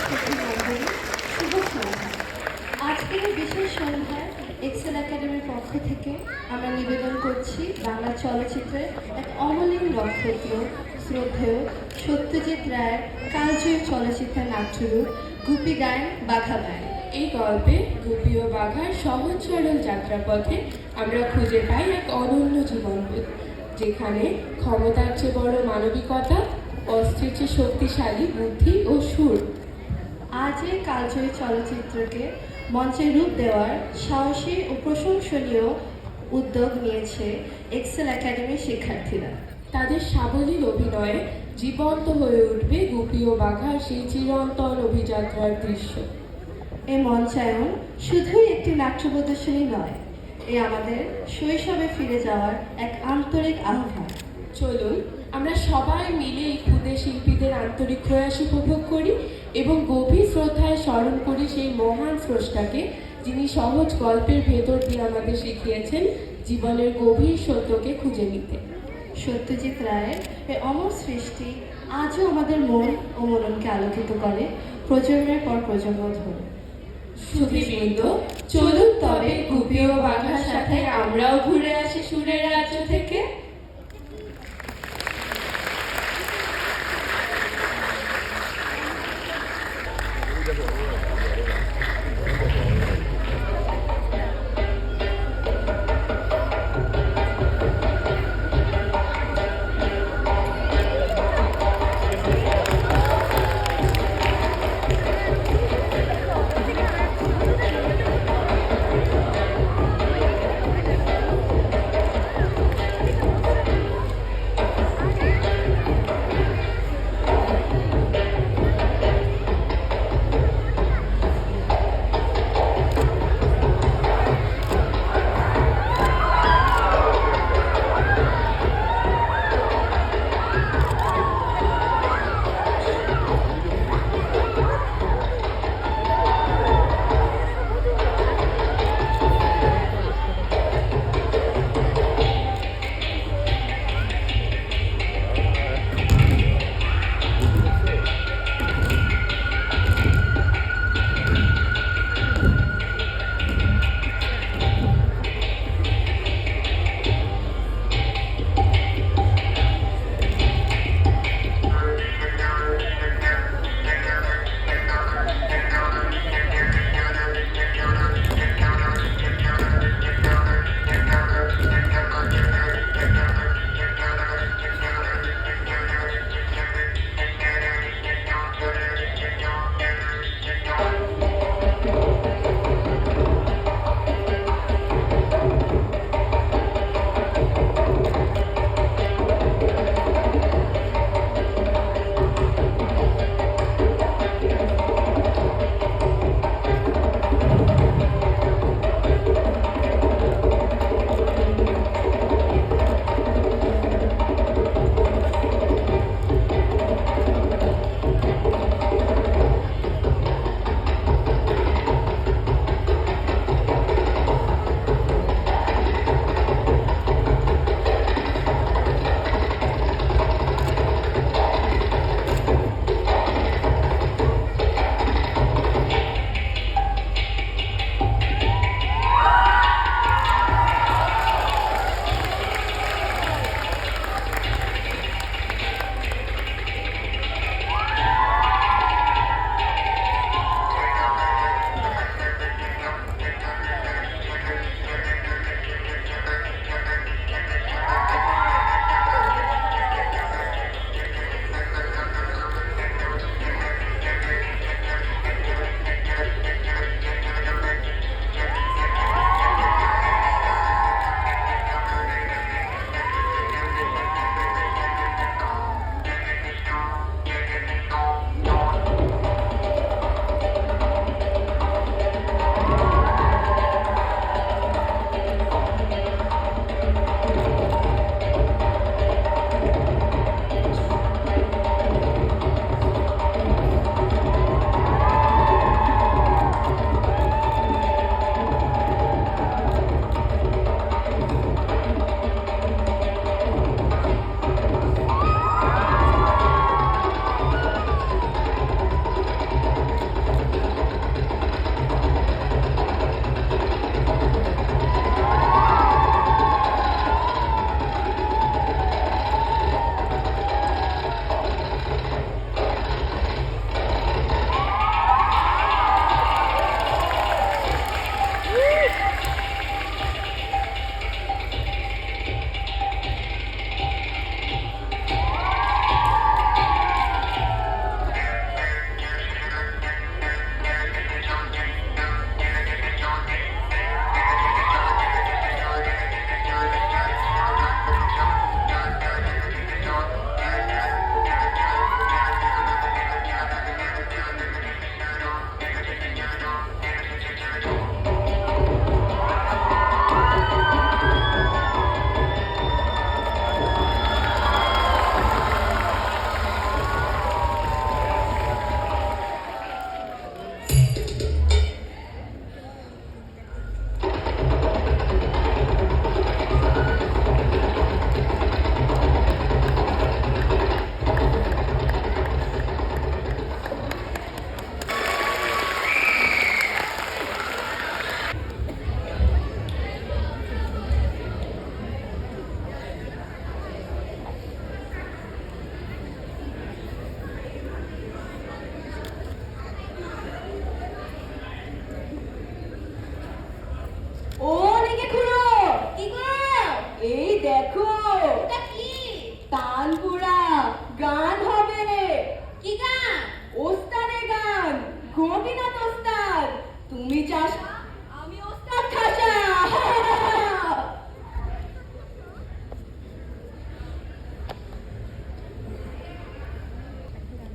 মণ্ডলী, শুভ সন্ধ্যা। আজকের এই বিশেষ সন্ধ্যায় এক্সেল একাডেমির পক্ষ থেকে আমরা নিবেদন করছি বাংলা চলচ্চিত্রের এক অমলিন নক্ষত্র, শ্রদ্ধেয় সত্যজিৎ রায়ের কালজয়ী চলচ্চিত্রের নাট্যরূপ গুপি গায়েন বাঘা গায়েন। এই গল্পে গুপি ও বাঘার সহজ সরল যাত্রাপথে আমরা খুঁজে পাই এক অনন্য জীবনবোধ, যেখানে ক্ষমতার চেয়ে বড় মানবিকতা, অস্ত্রের চেয়ে শক্তিশালী বুদ্ধি ও সুর। আজ এই কালজয়ী চলচ্চিত্রকে মঞ্চে রূপ দেওয়ার সাহসী ও প্রশংসনীয় উদ্যোগ নিয়েছে এক্সেল একাডেমির শিক্ষার্থীরা। তাদের সাবলীল অভিনয়ে জীবন্ত হয়ে উঠবে গুপি ও বাঘার সেই চিরন্তন অভিযাত্রার দৃশ্য। এই মঞ্চায়ন শুধুই একটি নাট্য প্রদর্শনী নয়, এ আমাদের শৈশবে ফিরে যাওয়ার এক আন্তরিক আহ্বান। চলুন আমরা সবাই মিলে এই ক্ষুদে শিল্পীদের আন্তরিক প্রয়াস উপভোগ করি এবং গভীর শ্রদ্ধায় স্মরণ করি সেই মহান স্রষ্টাকে, যিনি সহজ গল্পের ভেতর দিয়ে আমাদের শিখিয়েছেন জীবনের গভীর সত্যকে খুঁজে নিতে। সত্যজিৎ রায়ের এই অমর সৃষ্টি আজও আমাদের মন ও মননকে আলোকিত করে প্রজন্মের পর প্রজন্ম ধরে। সুধীবৃন্দ, চলুন তবে গুপি ও বাঘার সাথে আমরাও ঘুরে আসি সুরের রাজ্য থেকে।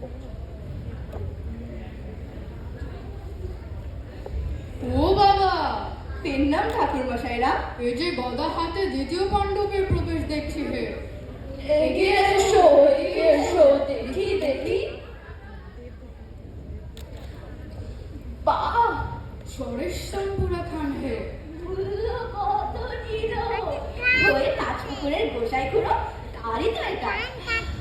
ও বাবা, পেন নাম ঠাকুর মশাইরা। এই যে গদা হাতে দ্বিতীয় পাণ্ডবের প্রবেশ দেখছি হে। এগিয়ে এসো, এগিয়ে এসো, দেখি দেখি। বাহ, সরেশাম্বুরা খান হে। মূল্য কত নিল? ওই রাজপুকুরের গোসাই খুড়ো, তারই তো এটা।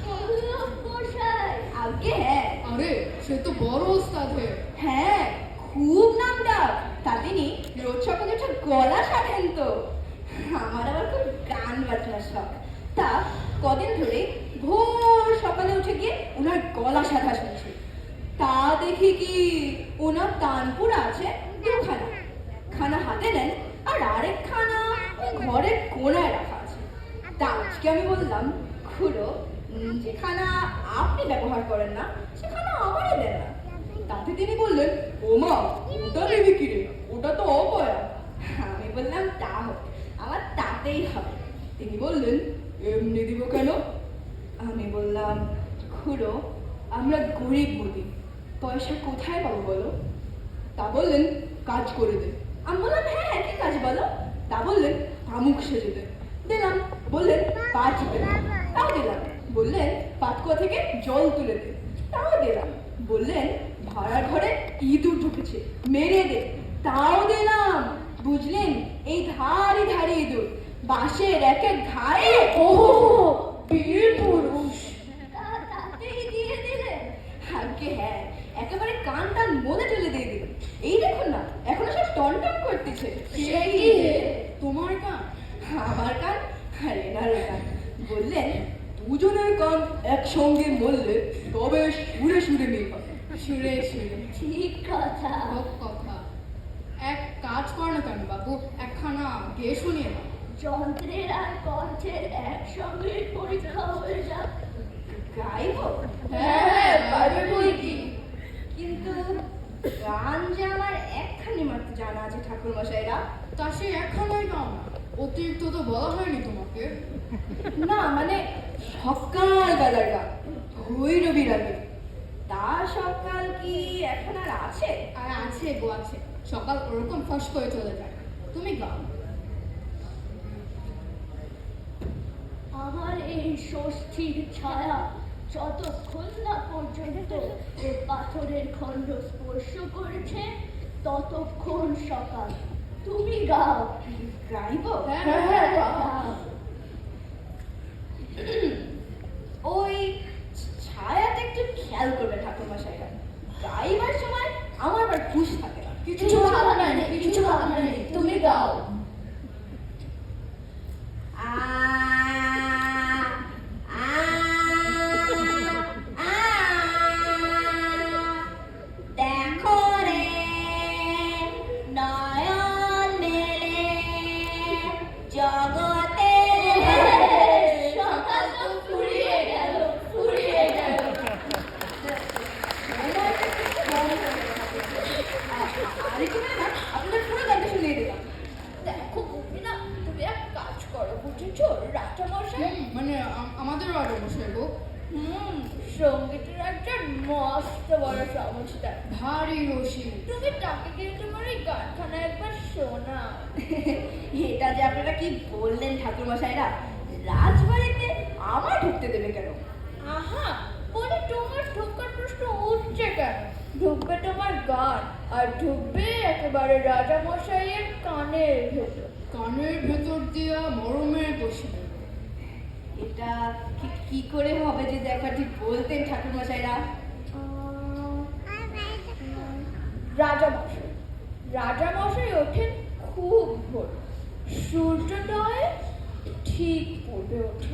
মূল্য গোসাই? আগে হ্যাঁ। আরে সে তো বড় ওস্তাদ হে। হ্যাঁ, খুব নাম ডাক। তা তিনি রোজ সকালে উঠে গলা সাধেন তো। আমার আবার খুব গান বাজনার শখ। তা কদিন ধরে ভোর সকালে উঠে গিয়ে ওনার গলা সাধা শুনছি। তা দেখি কি ওনার তানপুরা আছে দুখানা। খানা হাতে নেন আর আরেক খানা ঘরের কোনায় রাখা আছে। তা আজকে আমি বললাম, খুড়ো, যেখানা আপনি ব্যবহার করেন না সেখানে আমারই দেন না। তাতে তিনি বললেন, ও মা, ওটা নেবে কি রে, ওটা তো অপয়া। আমি বললাম, তা হোক, আমার তাতেই হবে। তিনি বললেন, এমনি দিব কেন? আমি বললাম, খুড়ো, আমরা গরিব মুদি, পয়সা কোথায় পাবো বলো? তা বললেন, কাজ করে দে। আমি বললাম, হ্যাঁ কি কাজ বলো? তা বললেন, শামুক সেজে দে। দিলাম। বললেন, পাট দে। তাও দিলাম। বললেন, পাতকুয়া থেকে জল তুলে দে। তাও দিলাম। বললেন, ভাড়া ঘরে ইঁদুর ঢুকেছে, মেরে দে। তাও দিলাম। বুঝলেন, এই ধারে ধারে ইঁদুর, বাঁশের এক এক ধারে। ও বীর পুরুষ। তাতেই দিয়ে দিলেন? আগে হ্যাঁ, একেবারে কান টান মনে ঠেলে দিয়ে দিলেন। এই দেখুন না, এখনো সব টনটন করতেছে। সে কি হে? তোমার কান? আমার কান আর এনার কান। বললেন, দুজনের কান একসঙ্গে মরলে তবে সুরে সুরে মিল হবে। সুরে সুরে। ঠিক কথা। সব কথা। এক কাজ কর না কেন বাবু, একখানা গেয়ে শুনিয়ে দাও। যন্ত্রের আর কণ্ঠের একসঙ্গে পরীক্ষা হয়ে যাক। গাইব? হ্যাঁ, পারবে বই কি। কিন্তু গান যে আমার একখানি মাত্র জানা আছে ঠাকুর মশাইরা। তা সে একখানাই গাও না, অতিরিক্ত তো বলা হয়নি তোমাকে। না মানে সকালবেলার গান, ভৈরবীর আগে। তা সকাল কি এখন আর আছে? আর আছে গো আছে, সকাল ওরকম ফস করে চলে যায়। তুমি গাও। আমার এই ষষ্ঠীর ছায়া যতক্ষণ না পর্যন্ত এ পাথরের খণ্ড স্পর্শ করেছে ততক্ষণ সকাল। তুমি গাও। গাইব? হ্যাঁ, গাও। ওই ছায়াটা একটু খেয়াল করবে ঠাকুর মশাইরা। গাইবার সময় আমার আবার হুঁশ থাকে না। কিছু ভাবনা নেই, কিছু ভাবনা নেই, তুমি গাও। আ আ আ দেখো রে নয়ন মেলে জগতে সকাল তো ফুরিয়ে গেল, ফুরিয়ে গেল। আপনাদের পুরো গানটা শুনিয়ে দিলাম। দেখো গোপিনা, তুমি এক কাজ করো, বুঝেছো? রাজামশাই মানে আমাদেরও আরো বসে গো। সঙ্গীতের একজন মস্ত বড় সমস্যা। ভারী রসিক। তুমি তাকে গিয়ে তোমার এই গানখানা একবার শোনা। এটা যে আপনারা কি বললেন ঠাকুর মশাইরা, রাজবাড়িতে আমার ঢুকতে দেবে কেন? আহা, বলে তোমার ঢোকার প্রশ্ন উঠছে কেন? ঢুকবে তোমার গান, আর ঢুকবে একেবারে রাজামশাইয়ের কানের ভেতর। কানের ভেতর দিয়া মরমের বসে। এটা কি করে হবে যদি একবার ঠিক বলতেন ঠাকুর মশাইরা? রাজামশাই রাজামশাই ওঠেন খুব ভোর, সূর্যোদয়ে ঠিক পূর্বে ওঠে।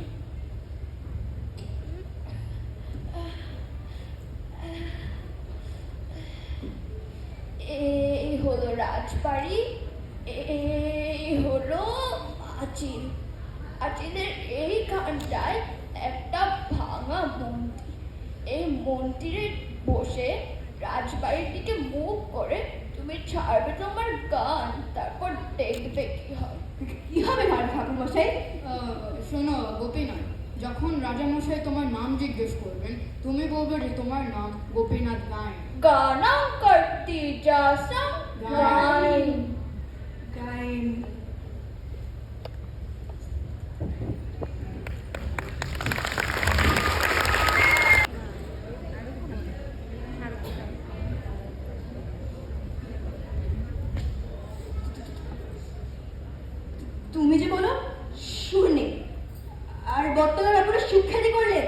এই হলো রাজবাড়ি, এই হলো পাঁচিল। পাঁচিলের এইখানটায় একটা ভাঙা মন্দির। এই মন্দিরে বসে রাজবাড়ির দিকে মুখ করে তুমি ছাড়বে তোমার গান, তারপর দেখবে কি হয়। কি হবে ঠাকুর মশাই? শোনো গোপীনাথ, যখন রাজামশাই তোমার নাম জিজ্ঞেস করবেন তুমি বলবে যে তোমার নাম গোপীনাথ গায়েন। गाना करती जा सब गाइन গায়েন। তুমি যে বলো সুর নেই, আর বর্তমান ব্যাপারে সুখ্যাতি করলে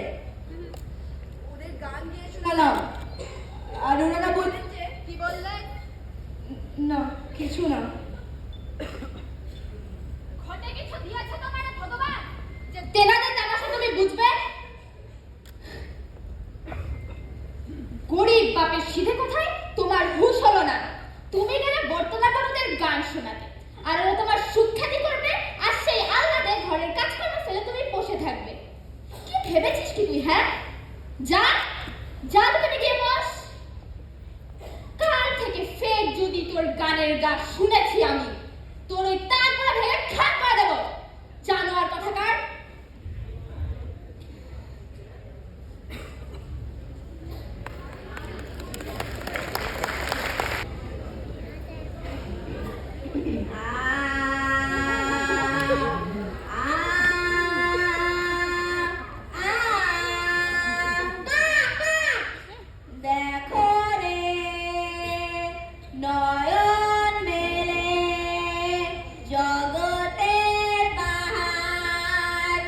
ওদের গান গিয়ে শোনালাম, আর ওনারা বললেন যে কি বললেন? না কিছু না। ঘটে কিছু দিয়েছে তোমার ভগবান যে তেনাদের তামাশা তুমি বুঝবে? গরিব বাপের সিধে কোথায় তোমার হুঁশ হলো না? তুমি গেলে বর্তমান বাবুদের গান শোনাতে, আর ওরা তোমার সুখ্যাতি করবে, আর সেই আহ্লাদে ঘরের কাজকর্ম ফেলে তুমি বসে থাকবে। কি ভেবেছিস কি তুই? হ্যাঁ, যা যা তুমি গিয়ে বস। কাল থেকে ফের যদি তোর গানের গান শুনেছি আমি, তোর ওই তার পড়া ভেঙে খাট করে দেবো। জানোয়ার কথাকার। দেখো রে নয়ন মেলে জগতের বাহার,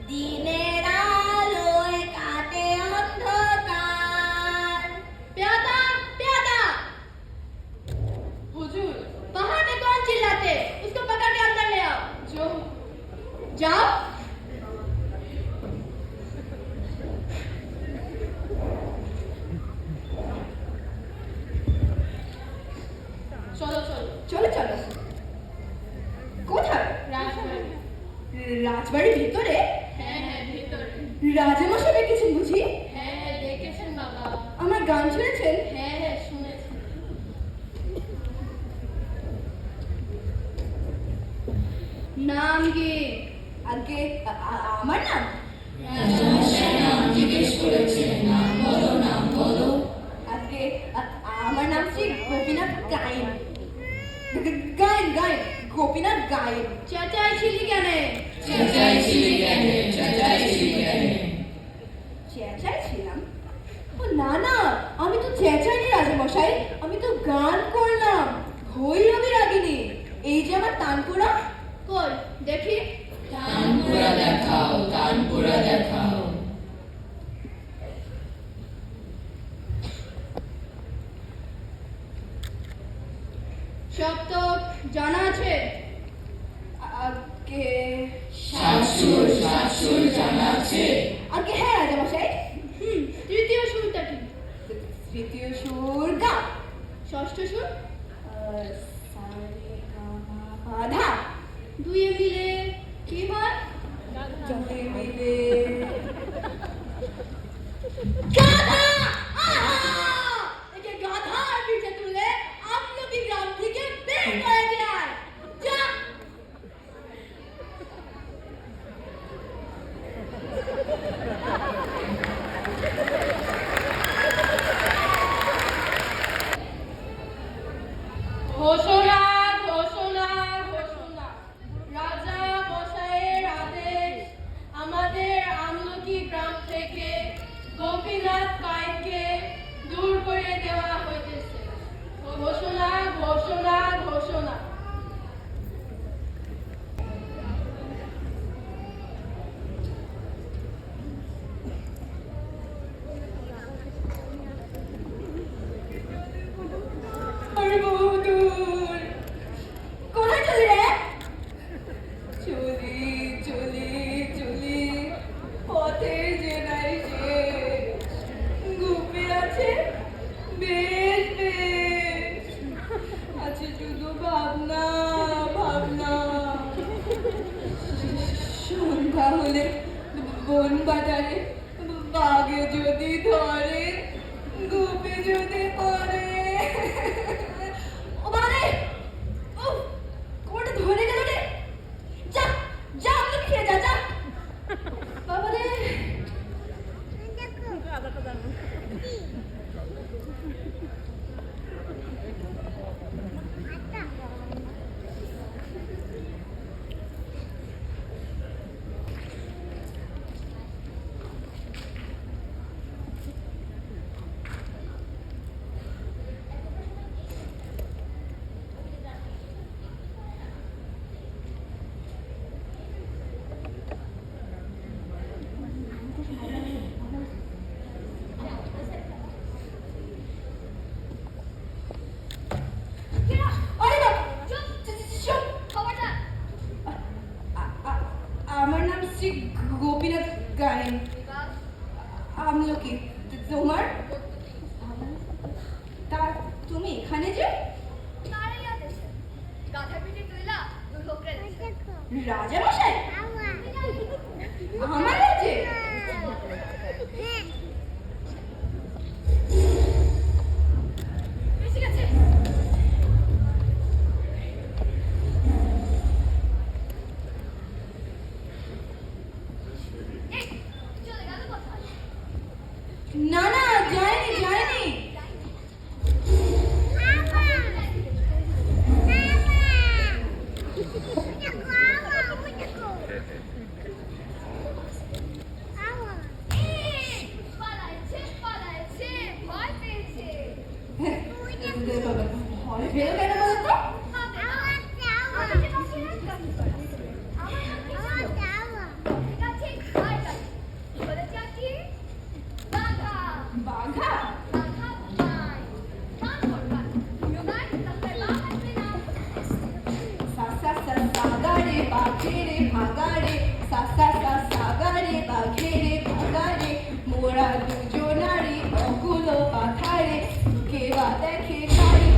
দিনের আলোয় কাটে অন্ধকার। प्यादा प्यादा হুজুর, बाहर में कौन चिल्लाते? उसको पकड़ के अंदर ले आओ। जो जाओ। চলো চলো। চলো চলো। কোথায়? রাজবাড়ি। রাজবাড়ির ভিতরে? হ্যাঁ হ্যাঁ, ভিতরে। রাজামশাই দেখেছেন বুঝি? হ্যাঁ হ্যাঁ, দেখেছেন বাবা। আমার গান শুনেছেন? হ্যাঁ হ্যাঁ, শুনেছি। নাম কি? আগে আমার নাম? আগে আমার নাম শ্রী গোপীনাথ গায়েন। গায়েন গায়েন, গোপীনাথ গায়েন। চেঁচাইছিলি কেন? চেঁচাইছিলাম? ও না না, আমি তো চেঁচাইনি রাজামশাই, আমি তো গান করলাম। ভৈরবী রাগিনী। এই যে আমার তানপুরা। কই দেখি। সব তো জানা আছে। আগে আগে হ্যাঁ রাজামশাই। তৃতীয় সুরটা কি? তৃতীয় সুর গা। ষষ্ঠ সুর সা রে গা মা পা ধা। দুইয়ে মিলে কি হয়? দুইয়ে মিলে গাধা। আহা! একে গাধার পিঠে তুলে আমলকি গ্রাম থেকে বের করে দেয়। যা। ঘোষণা ঘোষণা ঘোষণা। রাজা মশাইয়ের আদেশ, আমাদের আমলকি গ্রাম থেকে গোপীনাথ গায়েনকে দূর করে দেওয়া হইতেছে। ঘোষণা ঘোষণা ঘোষণা। আরে বহুদূর। কোথায় চলি রে? চলি চলি চলি, পথের যে নাই শেষ। গুপি আছে বেশ বেশ, আছে শুধু ভাবনা ভাবনা। সন্ধ্যা হলে বন বাজারে বাঘে যদি ধরে, গুপি যদি পড়ে। ও বাবারে, উফ, কোমরটা ধরে গেল রে। যা যা, আমলকি খেয়ে যা যা। বাবারে ভেলো কেন বলো তো? বাঘা? সা সা সা সাগারে বাঘেরে ভাগারে, সা সা সা সাগারে বাঘেরে ভাগারে, মোরা দুজনারি অকুলো পাথারে, কেবা দেখে কারে।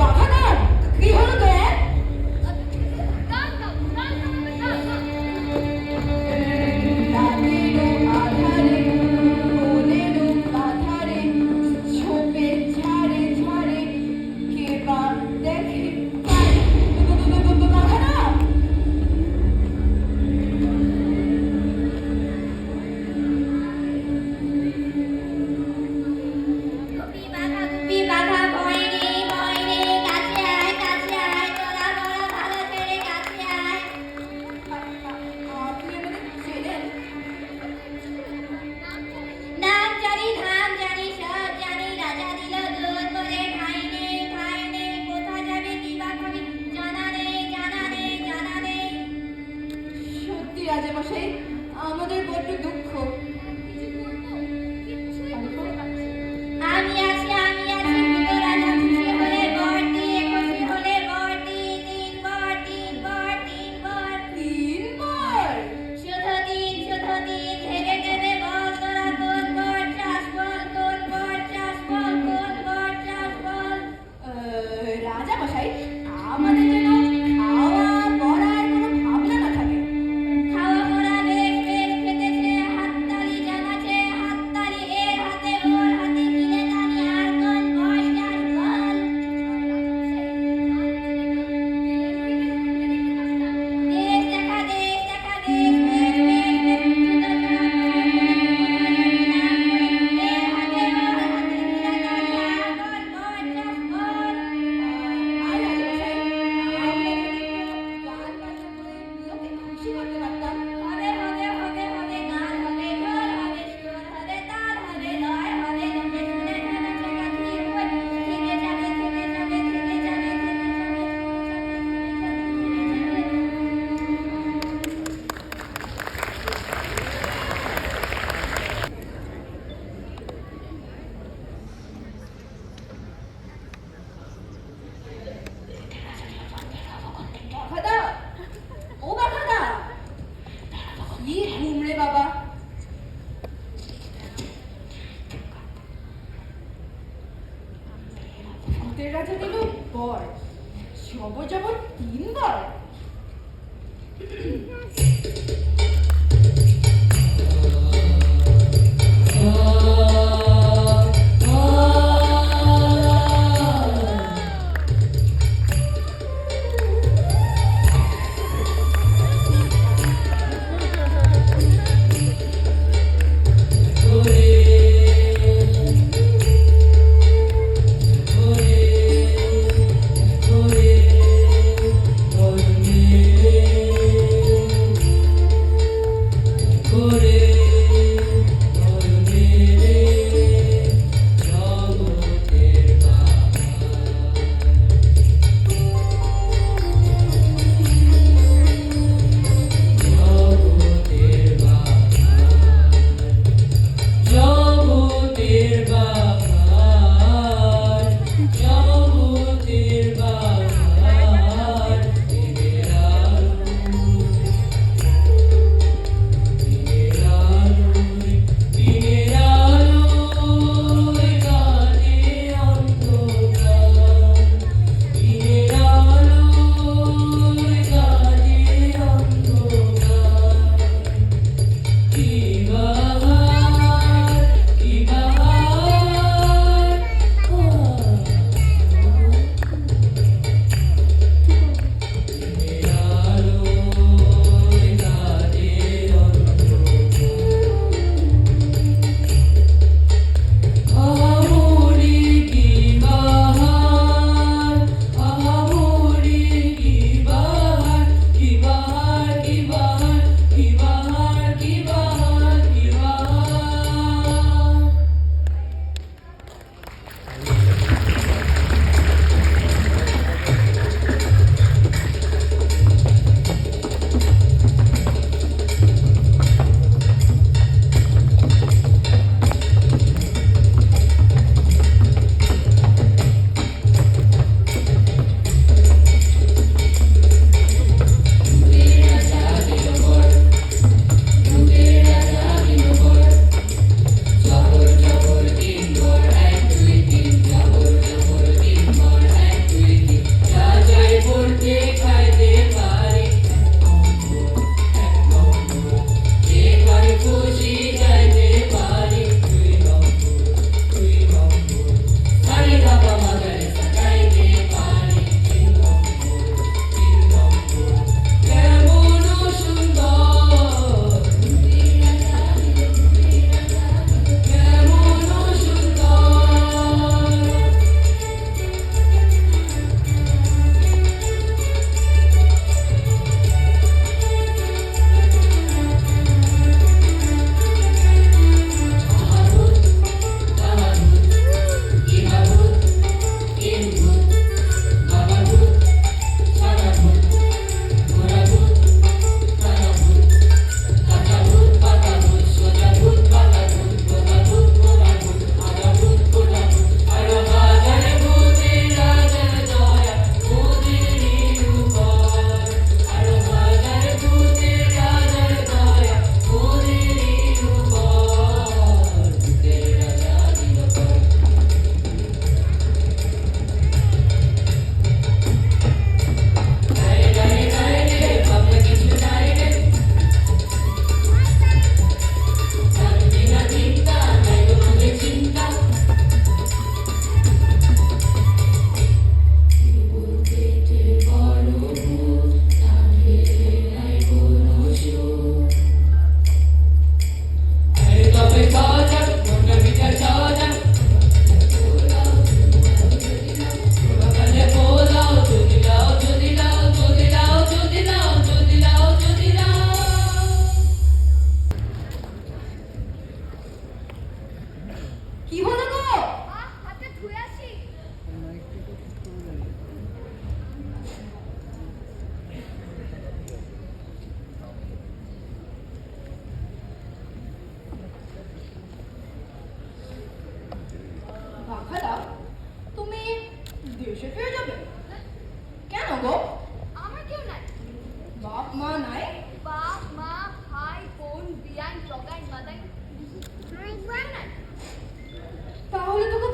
বাঘা না? কি হলো তো? রাতেরও আধারে, মনেরও বাধারে, ছোপে ঝাড়ে ঝাড়ে, কেবা দেখে কারে। বাঘা না? গুপি বাঘা ভয় রে কাছে আয় তোরা বড় ভালো ছেড়ে কাছে আয়। আপনি আমাদের চেনেন? নাম জানি ধাম জানি সব জানি, রাজা দিল দুধ করে খাইনে কোথা যাবে কি বা খাবি জানা নেই। সত্যি রাজামশাই, আমাদের বড্ড দুঃখ। আমি আছি দুটো রাজা খুশি হলে বর দিয়ে, খুশি হলে বর দিয়ে, তিন বর 3 বার? শুধু দিন ভেবে ভেবে বল তোরা কোন বর চাস বল, কোন বর চাস বল। রাজামশাই, আমাদের যেন খাওয়া পড়ার কোনো ভাবনা না থাকে। খাওয়া পড়া বেশ খেতেছে, হাততালি জানাচ্ছে হাততালি, এর হাতে ওর হাতে কিনে দানি, আর কোন বর চাস বল। দেশ দেখা দেশ খুশি করতে পারতাম। হবে গান হবে, ঢোল হবে, সুর হবে, তাল হবে, লয় হবে, লোকে শুনে জানাচ্ছে গাথি বই, থেকে যাবে। বাঘাদা, ও বাঘাদা, কি ঘুম রে বাবা? ভূতের রাজা দিল বর, জবর 3 বার?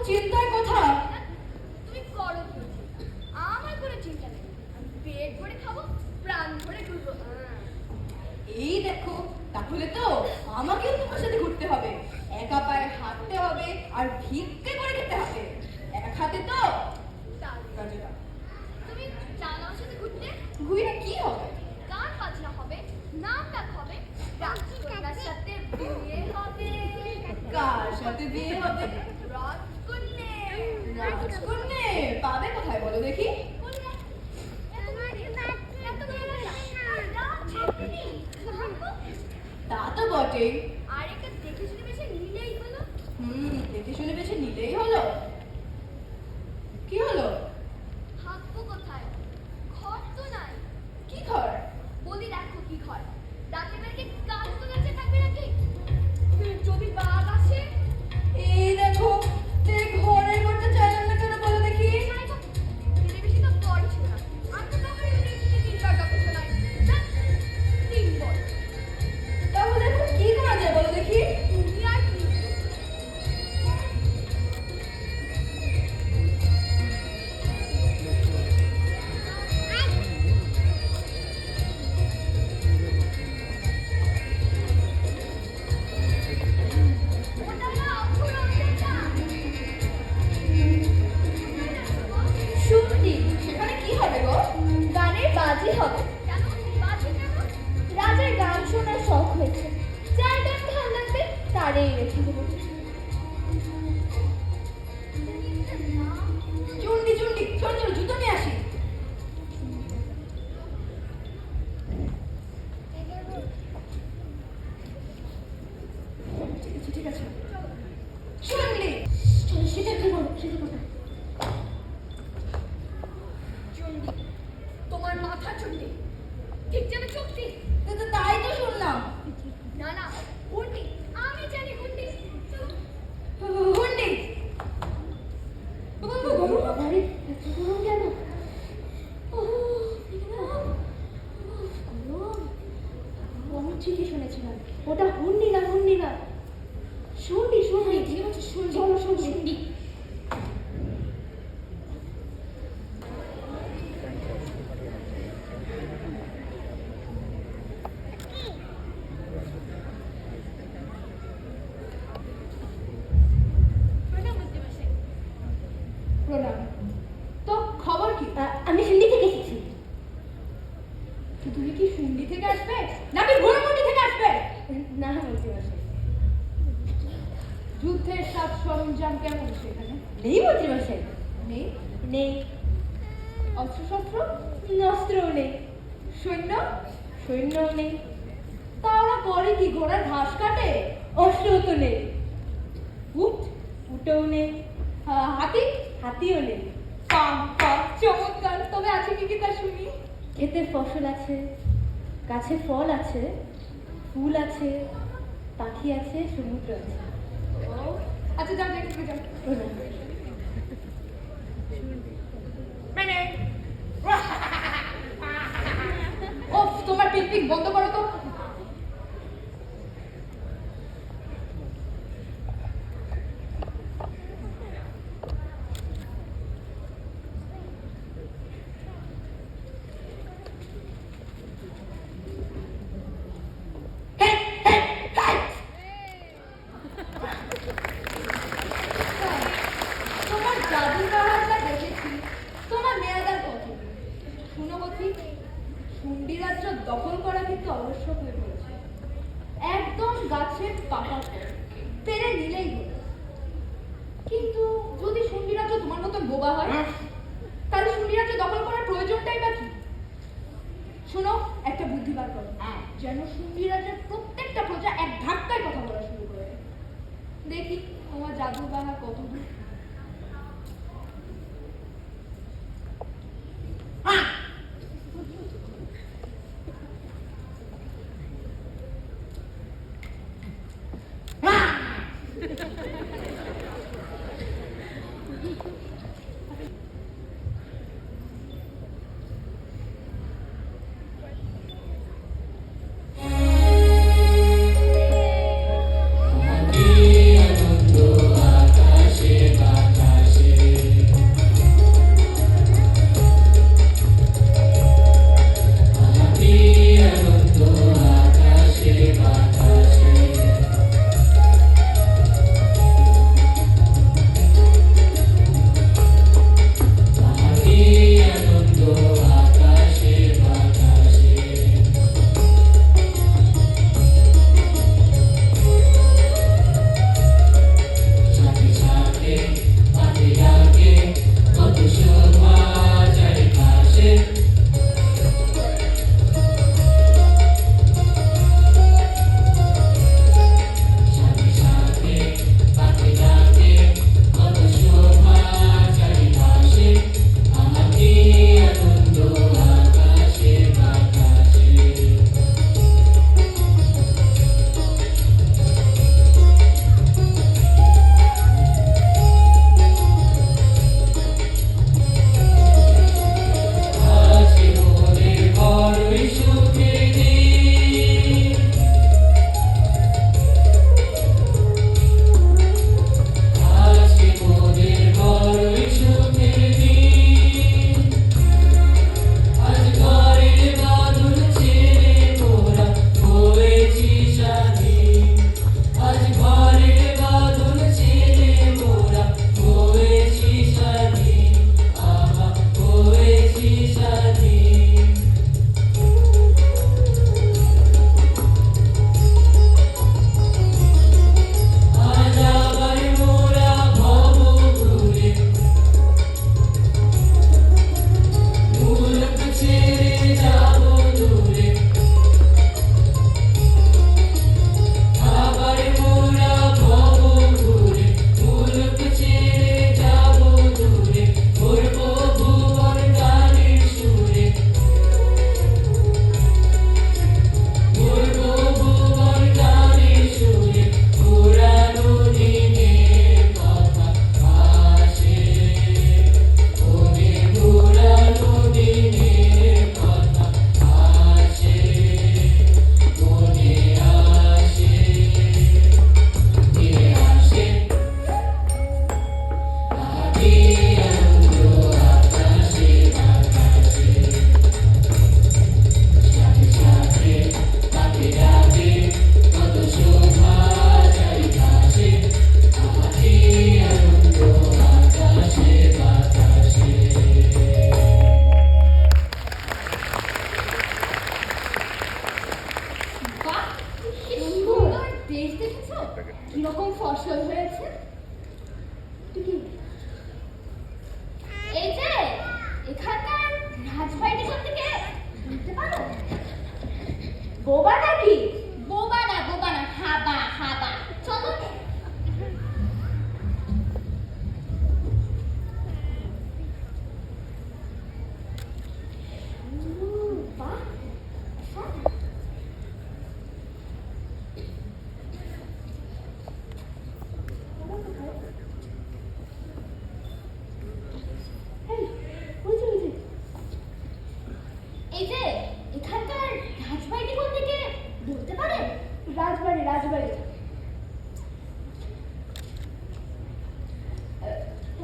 চিন্তার কথা। তুমি করো কি আমার কোনো চিন্তা নেই, আমি পেট ভরে খাবো, প্রাণ ভরে ঘুরবো। এই দেখো, তাহলে তো আমাকেও তোমার সাথে ঘুরতে হবে, একা পায়ে হাঁটতে হবে আর ভিক্ষে করে খেতে হবে। এক হাতে তো রাজা। তুমি চাও আমার সাথে ঘুরতে? ঘুরে কি হবে? গান বাজনা হবে, নাম ডাক হবে, রাজকন্যার সাথে বিয়ে হবে। কার সাথে বিয়ে হবে? রাজকন্যে। রাজকন্যে পাবে কোথায় বলো দেখি? তা তো বটেই। আর একটা দেখে শুনে বেশি নিলেই হলো। দেখে শুনে বেছে নিলেই হলো। কি হলো? থাকবো কোথায়? ঘর তো নাই। কি ঘর? বলি দেখো কি ঘর, রাতে বেরকে গাছ তো গাছে থাকবে নাকি? যদি বাঘ আসে? এই দেখো, এই ঘরের করতে চাইলাম না কেন বলো দেখি? দিনে বেশি তো বড় ছিল না, আমি তো তাহলে ইউনিভার্সিটি 3বার কথা শোনাই। 3 বল। তাহলে এখন কি করা যায় বলো দেখি? তুমি আর কি? ওটা না পুরো ওটা। শুনলি সেখানে কি হবে গো? গানের বাজি হবে। কেন বাজে কেন? রাজার গান শোনার শখ হয়েছে, যার গান ভালো লাগবে তারই রেখে দেবো। চুন্ডি চুন্ডি, চল চল জুতো নিয়ে আসি। ঠিক আছে, ঠিক আছে। শুনলি? সেটা কি বলো, সেটা কথা। চণ্ডী, তোমার মাথা চণ্ডী, ঠিক যেন চোখটি। তো তাই তো শুনলাম। না না, উল্টি, আমি জানি উল্টি। হুন্ডি। আরে এত গরম কেন? গরম ঠিকই শুনেছিলাম, ওটা হুন্ডি না, হুন্ডি না, শুন্ডি শুন্ডি। ঠিক আছে, শুন্ডি, চলো শুন্ডি। প্রণাম। তো খবর কি? আমি শুন্ডি থেকে এসেছি। তুমি কি শুন্ডি থেকে আসবে নাকি ঘোড়ামুন্ডি থেকে আসবে? না মন্ত্রী মশাই। যুদ্ধের সব সরঞ্জাম কেমন সেখানে? নেই মন্ত্রী মশাই। নেই? নেই। অস্ত্রশস্ত্র? অস্ত্রও নেই, সৈন্য? সৈন্যও নেই, তারা করে কি? ঘোড়ার ঘাস কাটে? অস্ত্রও তো নেই, উট? উটেও নেই, হাতি? হাতিও নেই। চমৎকার। তবে আছে কি কি তা শুনি। ক্ষেতে ফসল আছে, গাছে ফল আছে, ফুল আছে, পাখি আছে, সমুদ্র আছে। ও আচ্ছা, যাও দেখে যাও। ও তোমার পিকপিক বন্ধ করো তো। তোমার জাদু কাহারটা দেখেছি, তোমার মেয়াদার কতদিন? শুনো বলছি, শুন্ডি রাজ্য দখল করা কিন্তু আবশ্যক হয়ে পড়েছে। একদম গাছের পাকা পেরে নিলেই হলো। কিন্তু যদি শুন্ডি রাজ্য তোমার মতন বোবা হয়, তাহলে শুন্ডি রাজ্য দখল করার প্রয়োজনটাই বা কি? শোনো, একটা বুদ্ধি বার করো, যেন শুন্ডি রাজ্যের প্রত্যেকটা প্রজা এক ধাক্কায় কথা বলা শুরু করে। দেখি তোমার জাদু বাহা কত দূর। আনন্দ আকাশে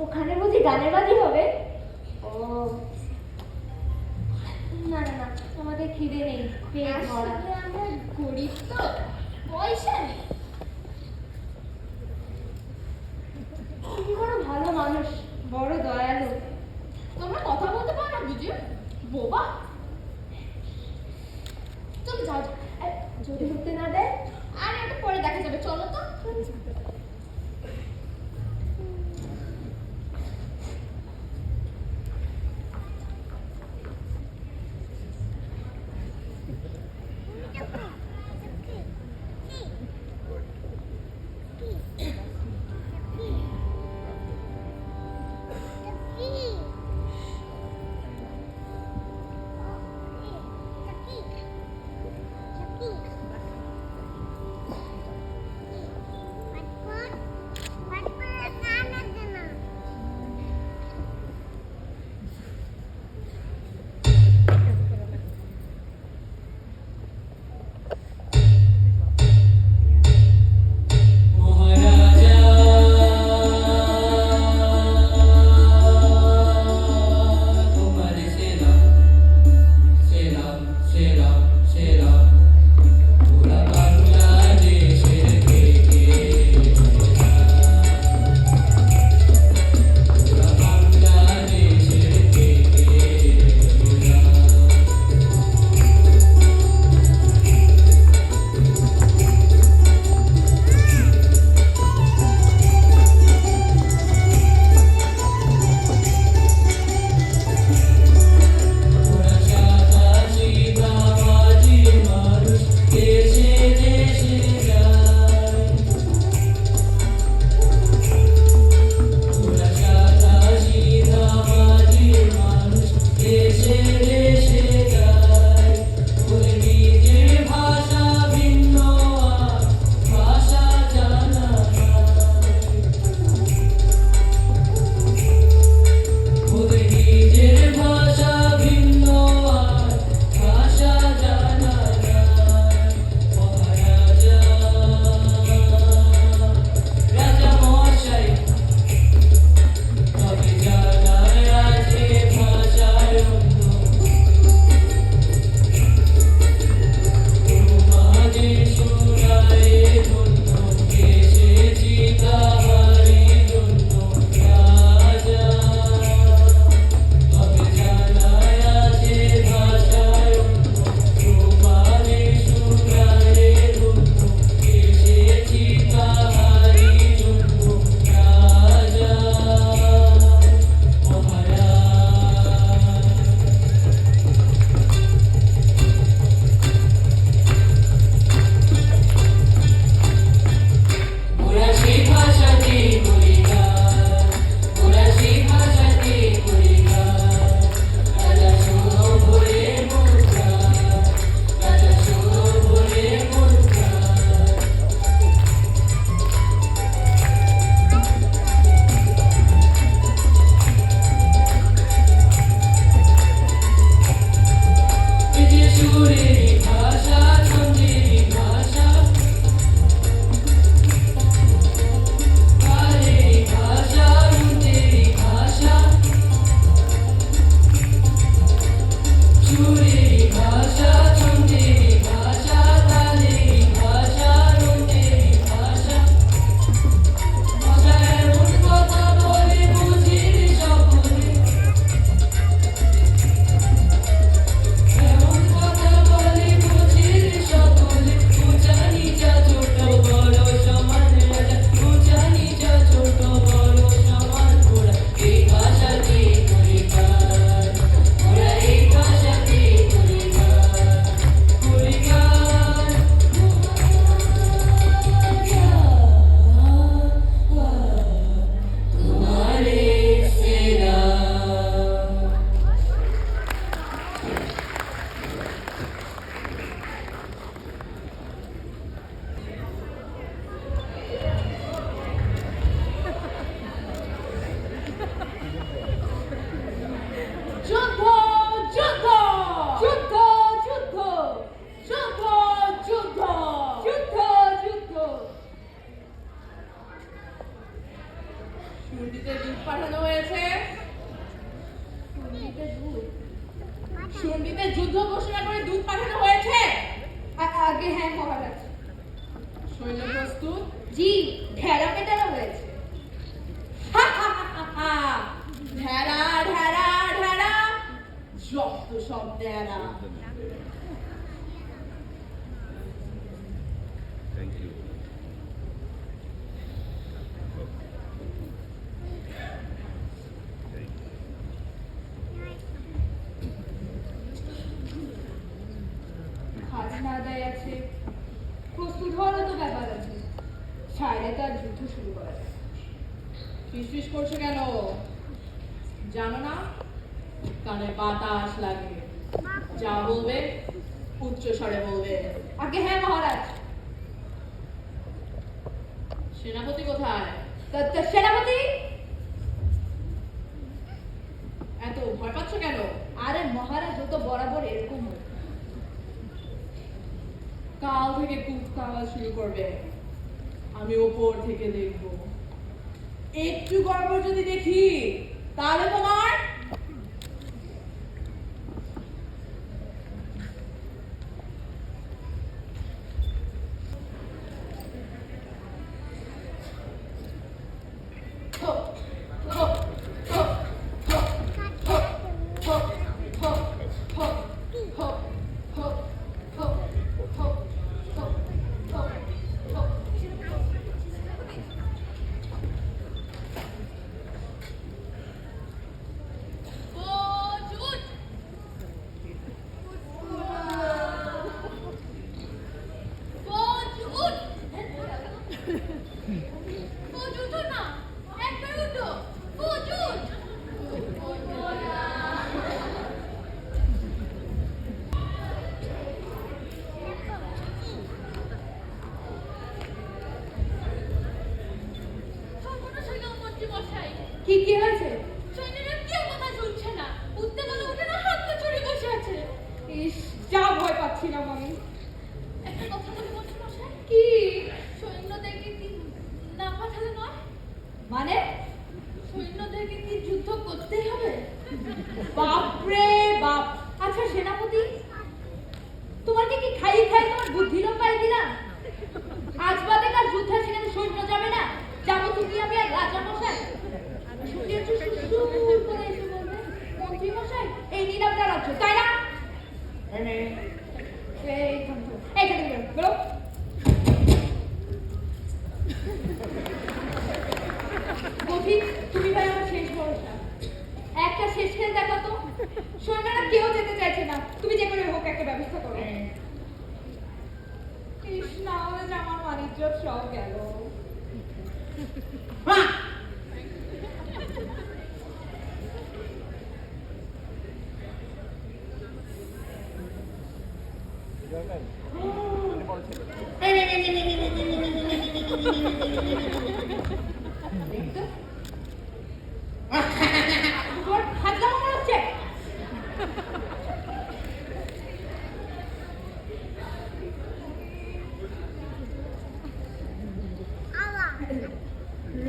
ওখানে বুঝি গানের বাজি হবে? ও না না না, আমাদের খিদে নেই, পেট ভরা। আসলে আমরা গরিব তো, পয়সা নেই। তুমি বড় ভালো মানুষ, বড় দয়ালু। তোমরা কথা বলতে পারো না বুঝি? বোবা। চলো যাও যাও। যদি ঢুকতে না দেয়? আর একটু পরে দেখা যাবে, চলো তো। শুন্ডিতে দুধ পাঠানো হয়েছে। শুন্ডিতে দুধ? শুন্ডিতে যুদ্ধ ঘোষণা করে দুধ পাঠানো হয়েছে। আগে হ্যাঁ মহারাজ। সৈন্য প্রস্তুত? জি, ঢেরা পেটানো হয়েছে। ঢেরা ঢেরা ঢেরা, যত সব ঢেরা। Thank you. খাজনা আদায় আছে, প্রস্তুত হওয়ারও তো ব্যাপার আছে। সাইরে তার যুদ্ধ শুরু করা যায়। ফিসফিস করছো কেন? জানো না কানে বাতাস লাগে। যা বলবে উচ্চ স্বরে বলবে। আগে হ্যাঁ মহারাজ। সেনাপতি কোথায়? তা সেনাপতি? এত ভয় পাচ্ছ কেন? আরে মহারাজ, ও তো বরাবর এরকম হয়। কাল থেকে কুৎকা আওয়াজ শুরু করবে। আমি ওপর থেকে দেখবো। একটু গড়বড় যদি দেখি তাহলে তোমার কি হয়েছে? ইস, যা ভয় পাচ্ছিলাম আমি। কি মানে? যুদ্ধ করতেই হবে? বাপরে বাপ। আচ্ছা সেনাপতি, তোমাকে কি খাই খাই তোমার বুদ্ধিরও পাই দিলাম? আজ বাদে কাল যুদ্ধে সেখানে সৈন্য যাবে না, যাবো তুমি আমি আর রাজা মশাই। শুনে একটু সুসুর করে এসে বলবে, মন্ত্রী মশাই এই নিন আপনার রাজ্য, তাই না? এই থামো, এইখানে বেরো। বলছি, তুমি ভাই আমার শেষ ভরসা। একটা শেষ খেল দেখো তো। সৈন্যরা কেউ যেতে চাইছে না, তুমি যে করে হোক একটা ব্যবস্থা করো। ইস, না হলে যে আমার বাণিজ্য সব গেল। তোমার ফাজলামো মনে হচ্ছে?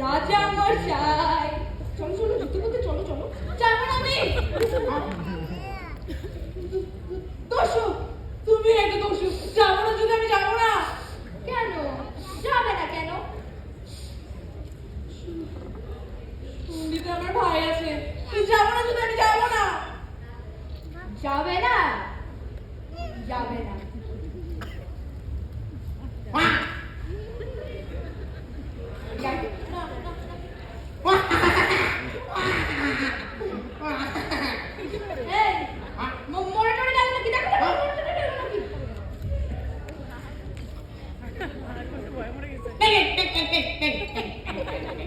রাজা মশাই, চলো চলো, যুদ্ধ করতে চলো চলো। যাবো না আমি। দস্যু, তুমি একটা দস্যু। যাবো না যদি আমি যাবো না। কেন যাবে না কেন? শুন্ডিতে আমার ভাই আছে। তুই যাবো না যদি আমি যাবো না। যাবে না? যাবে না। যাবে না, না, না। এই, মরে টরে গেল নাকি? দেখো দেখো, মরে টরে গেল নাকি?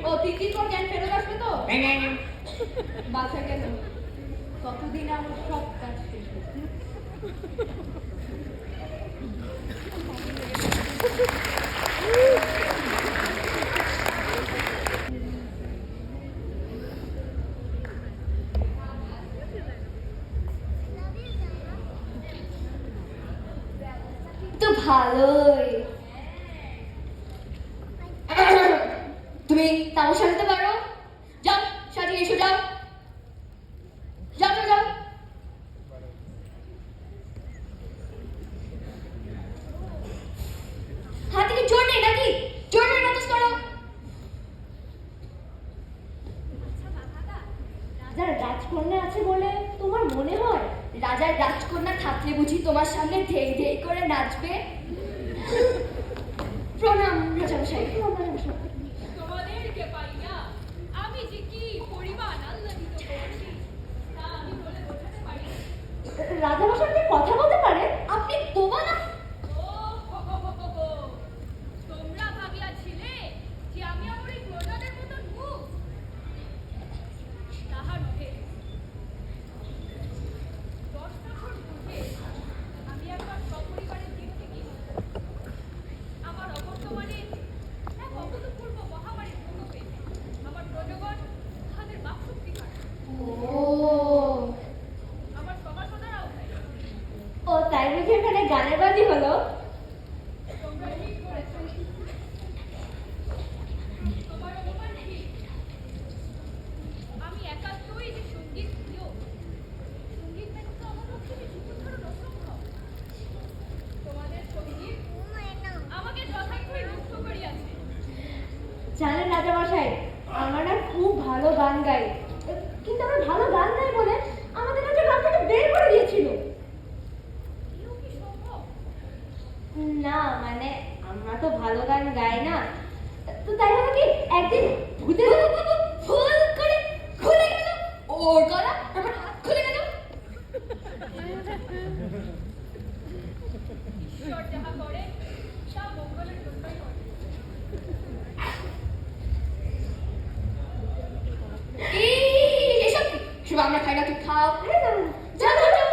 ও 3 দিন পর জ্ঞান ফেরত আসবে তো? বাঁচা গেল। কতদিন আমার সব কাজ শেষ হয়েছে। তো ভালোই। তুমি তাও সাজাতে পারো? রাজকন্যা আছে বলে তোমার মনে হয়? রাজার রাজকন্যা থাকলে বুঝি তোমার সামনে ঢেই ঢেই করে নাচবে? প্রণাম রাজামশাই। তোমাদেরকে পাইয়া আমি যে কি পরিমাণ আহ্লাদিত হয়েছি তা আমি বলে বোঝাতে পারি না। রাজামশাই আপনি কথা বলতে পারেন? আপনি বোবা না? ও হো হো হো হো হো। তোমরা ভাবিয়াছিলে যে আমি আমার এই প্রজাদের মতন মুখ, তাহা নহে। 10 বছর পূর্বে আমি একবার সপরিবারের দিক থেকে আমার অবর্তমানে এক অভূতপূর্ব মহামারীর প্রকোপে আমার প্রজাগণ তাদের বাকশক্তি হারায়। আমার সভাসদেরাও তাই। ও তাই বুঝি এখানে গানের বাজি হলো? তোমরা ঠিক করেছ। তোমার অনুমান ঠিক। আমি একান্তই যে সঙ্গীত প্রিয়, সঙ্গীত ব্যতীত আমার পক্ষে যে জীবন ধারণ অসম্ভব। তোমাদের সঙ্গীত আমাকে যথার্থই মুক্ত করিয়াছে। জানেন রাজামশাই, আমরা না খুব ভালো গান গাই, কিন্তু আমরা ভালো গান গাই বলে আমাদের কাছে গান থেকে বের করে দিয়েছিল। এও কি সম্ভব? না মানে আমরা তো ভালো গান গাই না, তো তাই হলো কি একদিন ভূতের ভুল করে খুলে গেল ওর গলা, আমার হাত খুলে গেল। ঈশ্বর যাহা করে তা মঙ্গলের জন্যই করে। এসব কি? সব আমরা খাই না, তুই খাও। আরে না, যা যা যা।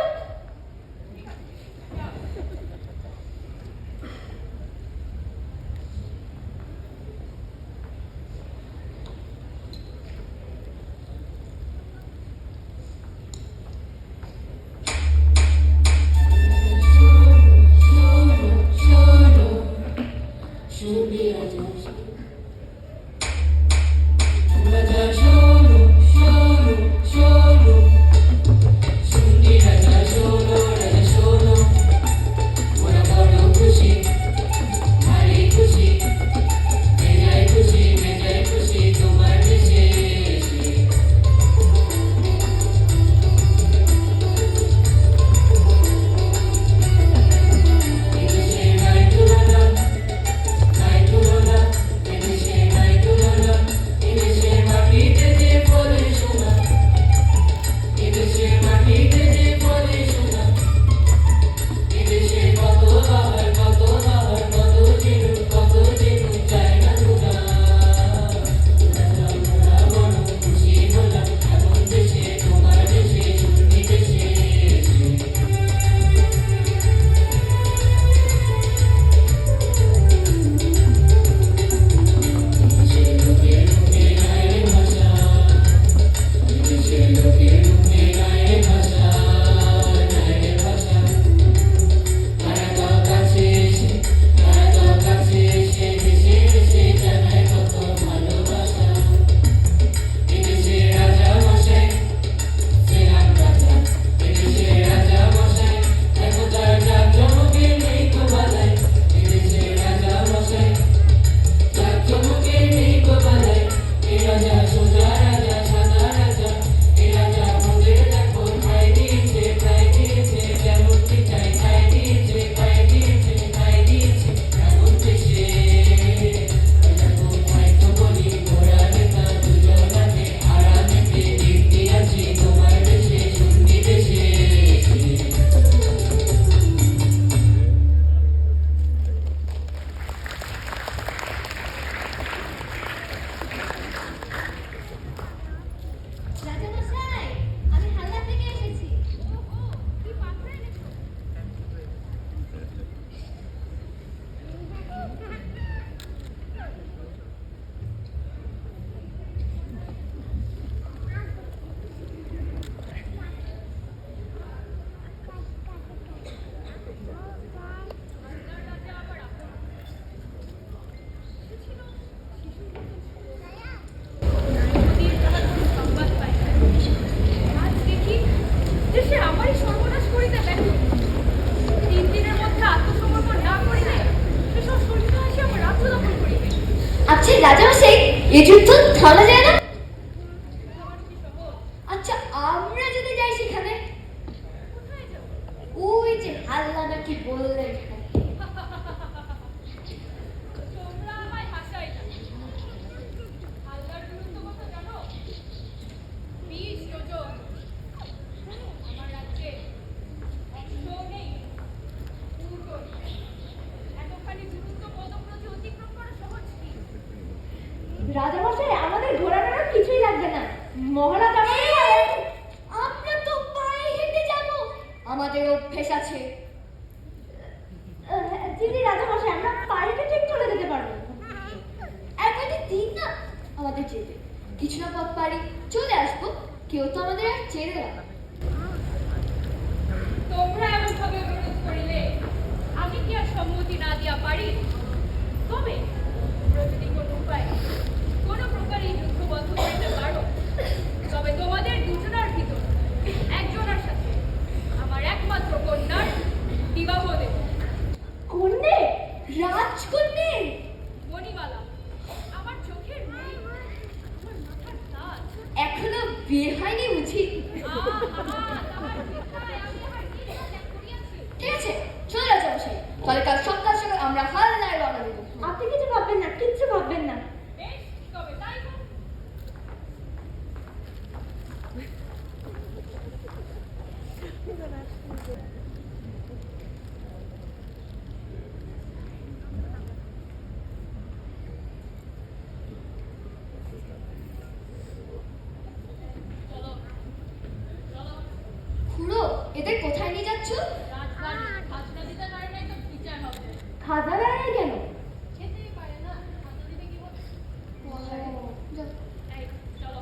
আচ্ছা রাজামশাই, এ যুদ্ধ থামা যায় না? আমার কি সহজ? আচ্ছা আমি মহারাজ আমরা তো পায়ে হেঁটে যাব, আমাদের অভ্যেস আছে। দিদি রাজামশাই, আমরা পায়ে হেঁটে ঠিক চলে যেতে পারবো। একদিন দিন না আমাদের যেতে, কিছু না পথ পারি চলে আসবো, কেউ তো আমাদের আর ছেড়ে দেয় না। তোমরা এমনভাবে অনুরোধ করিলে আমি কি আর সম্মতি না দিয়া পারি? তবে তোমরা যদি কোনো প্রকারে এই যুদ্ধ বন্ধ করতে পারো, তবে তোমাদের দুজনের ভিতর একজনের সাথে আমার একমাত্র কন্যার বিবাহ দেব। কন্যে? রাজকন্যে? মণিমালা, আমার চোখের মণি, আমার মাথার তাজ। এখনো বিয়ে হয়নি বুঝি? ঠিক আছে, চলে যাচ্ছে অবশ্যই। তাহলে কাল সকাল সকাল আমরা হালদায় রওনা দেবো। আপনি কিছু ভাববেন না, কিচ্ছু ভাববেন না। বেশ, তবে তাই হোক। খুড়ো, এদের কোথায় নিয়ে যাচ্ছ? রাজবাড়ি খাজনা দিতে পারে নাই তো বিচার হবে। খাজা দেয় নাই কেন? খেতেই পারে না, খাজনা দিবে কি বলে? যাও। এই, চলো।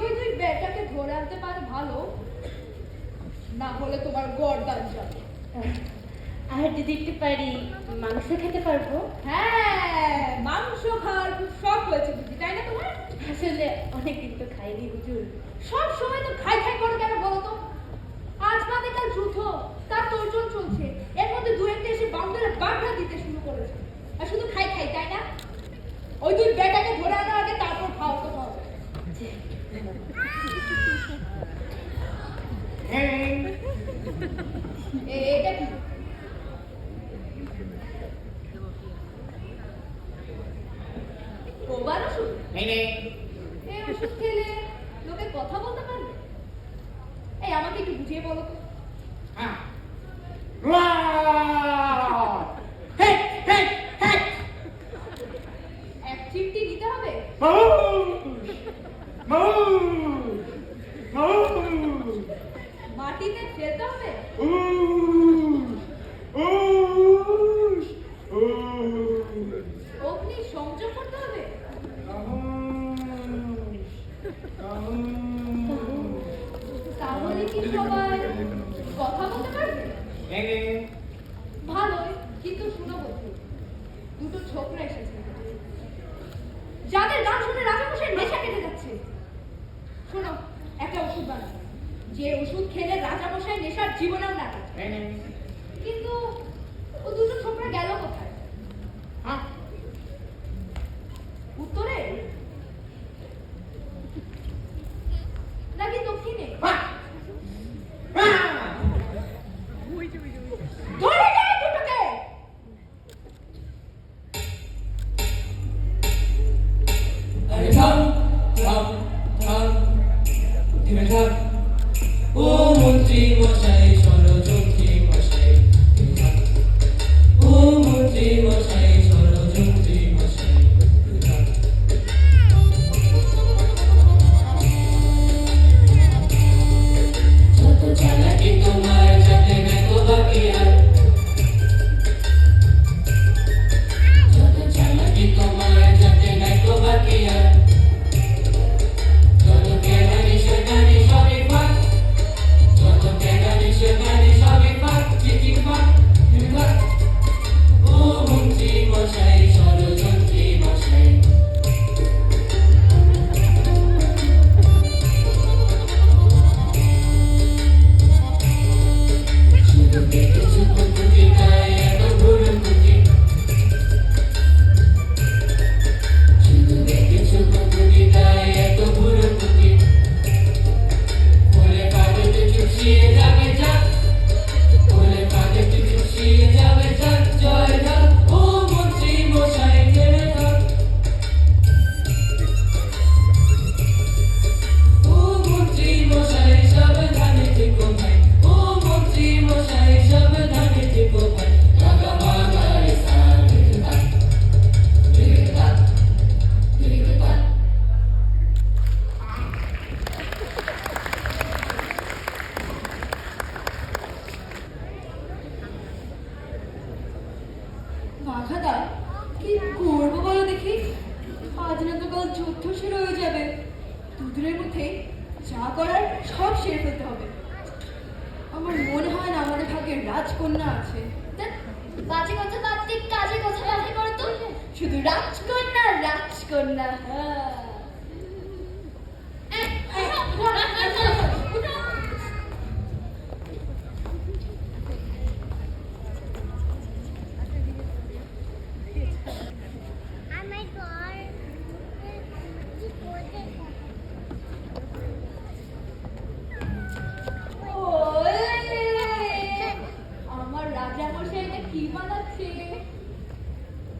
ওই দুই বেটাকে ধরে আনতে পারে ভালো, না হলে তোমার গর্দান যাবে। আর যদি একটু পারি মাংস খেতে পারবো। হ্যাঁ, মাংস খাওয়ার খুব শখ হয়েছে বুঝি, তাই না তোমার? আসলে অনেকদিন তো খাইনি হুজুর। সব সময় তো খাই খাই করে কেন বলো তো? আজ বাদে কাল যুদ্ধ, তার তোড়জোড় চলছে, এর মধ্যে দু একটা এসে বাউন্ডারে বাগড়া দিতে শুরু করেছে, আর শুধু খাই খাই, তাই না? ওই দুই বেটাকে ধরে আনার আগে তারপর খাওয়া তো হবে। এটা কি? ওবার ওষুধ? এই ওষুধ খেলে লোকে কথা বলতে পারবে? এই আমাকে একটু বুঝিয়ে বলো তো। এক চিমটি নিতে হবে? মাটিতে ফেলতে হবে? অগ্নি সংযোগ করতে হবে? তাহলে কি সবাই কথা বলতে পারবে? ভালোই, কিন্তু শুনো বন্ধু, দুটো ছোকরা এসেছে যাদের গান শুনে রাজামশাই নেশা কেটে যাচ্ছে। শোনো, একটা ওষুধ বানাও, যে ওষুধ খেলে রাজামশাই নেশার জীবনেও না কাটে। কিন্তু ও দুটো ছোকরা গেল কোথায়? উত্তরে নাকি দক্ষিণে? ধরে নাও দুটোকে। আরে থাম থাম থাম, থেমে থাক। ও মন্ত্রী মশাই, ষড়যন্ত্রী মশাই, থেমে থাক। ও মন্ত্রী মশাই, ষড়যন্ত্রী মশাই, থেমে থাক। যত চালাকি তোমার, যাতে দেখো বাকি আর। যত চালাকি তোমার, যাতে দেখো বাকি আর। যত কেরানি সেখানে সবই ফাঁক, যত কেরানি সেখানে সবই ফাঁক, চিঠি ফাঁক, থেমে থাক। ও মন্ত্রী মশাই, ষড়যন্ত্রী মশাই। শুধু দেখেছো পত্রিকায় এত ভুরুকুটি, শুধু দেখেছো পত্রিকায় এত ভুরুকুটি। বলে কাগজে চুপসিয়ে যাবে যাক, বলে কাগজে চুপসিয়ে যাবে যাক, জয় যাক। ও মন্ত্রী মশাই, থেমে থাক। ও মন্ত্রী মশাই, সাবধানে থেকো ভাই। ও মন্ত্রী মশাই, সাবধানে থেকো ভাই। রাগা মাগারে সা, রেগে থাক, রেগে থাক, রেগে থাক। মাখাদা, কি করবো বলো দেখি? আজ না তো কাল যুদ্ধ শুরু হয়ে যাবে, দুদিনের মধ্যে যা করার সব সেরে ফেলতে হবে। আমার মনে হয় না আমাদের ভাগ্যে রাজকন্যা আছে। বাজে কথা বাদ দিয়ে কাজে কথা বাজে করো তো। শুধু রাজকন্যা রাজকন্যা। আমার রাজা মশাইটা কি বানাচ্ছে?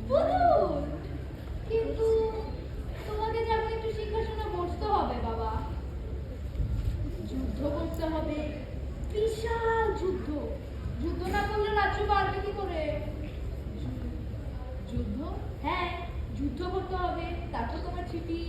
পুতুল। কিন্তু তোমাকে যেমন একটু সিংহাসনে বসতে হবে বাবা, যুদ্ধ করতে হবে, বিশাল যুদ্ধ। যুদ্ধ না করলে রাজ্য পারবে কি করে? যুদ্ধ? হ্যাঁ, যুদ্ধ করতে হবে, তারপর তোমার চিঠি।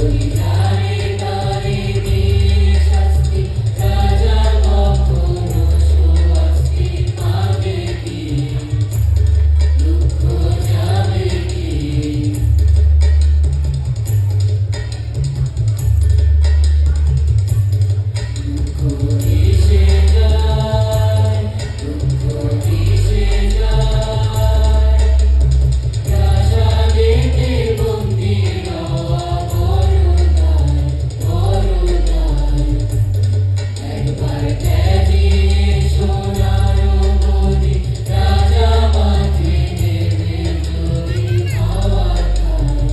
ওই দ্বারে দ্বারে দিয়ে শাস্তি, রাজা কখনো সুআস্তি পাবে কি, দুঃখ যাবে কি। দুঃখ মিশে যায়, দুঃখ মিশে যায়, রাজা গেটে বন্দি হওয়া বড় দায়, বড় দায়। একবার ত্যাগিয়ে সোনার গদি, রাজা মাঝে নেমে যদি খাওয়া খায়।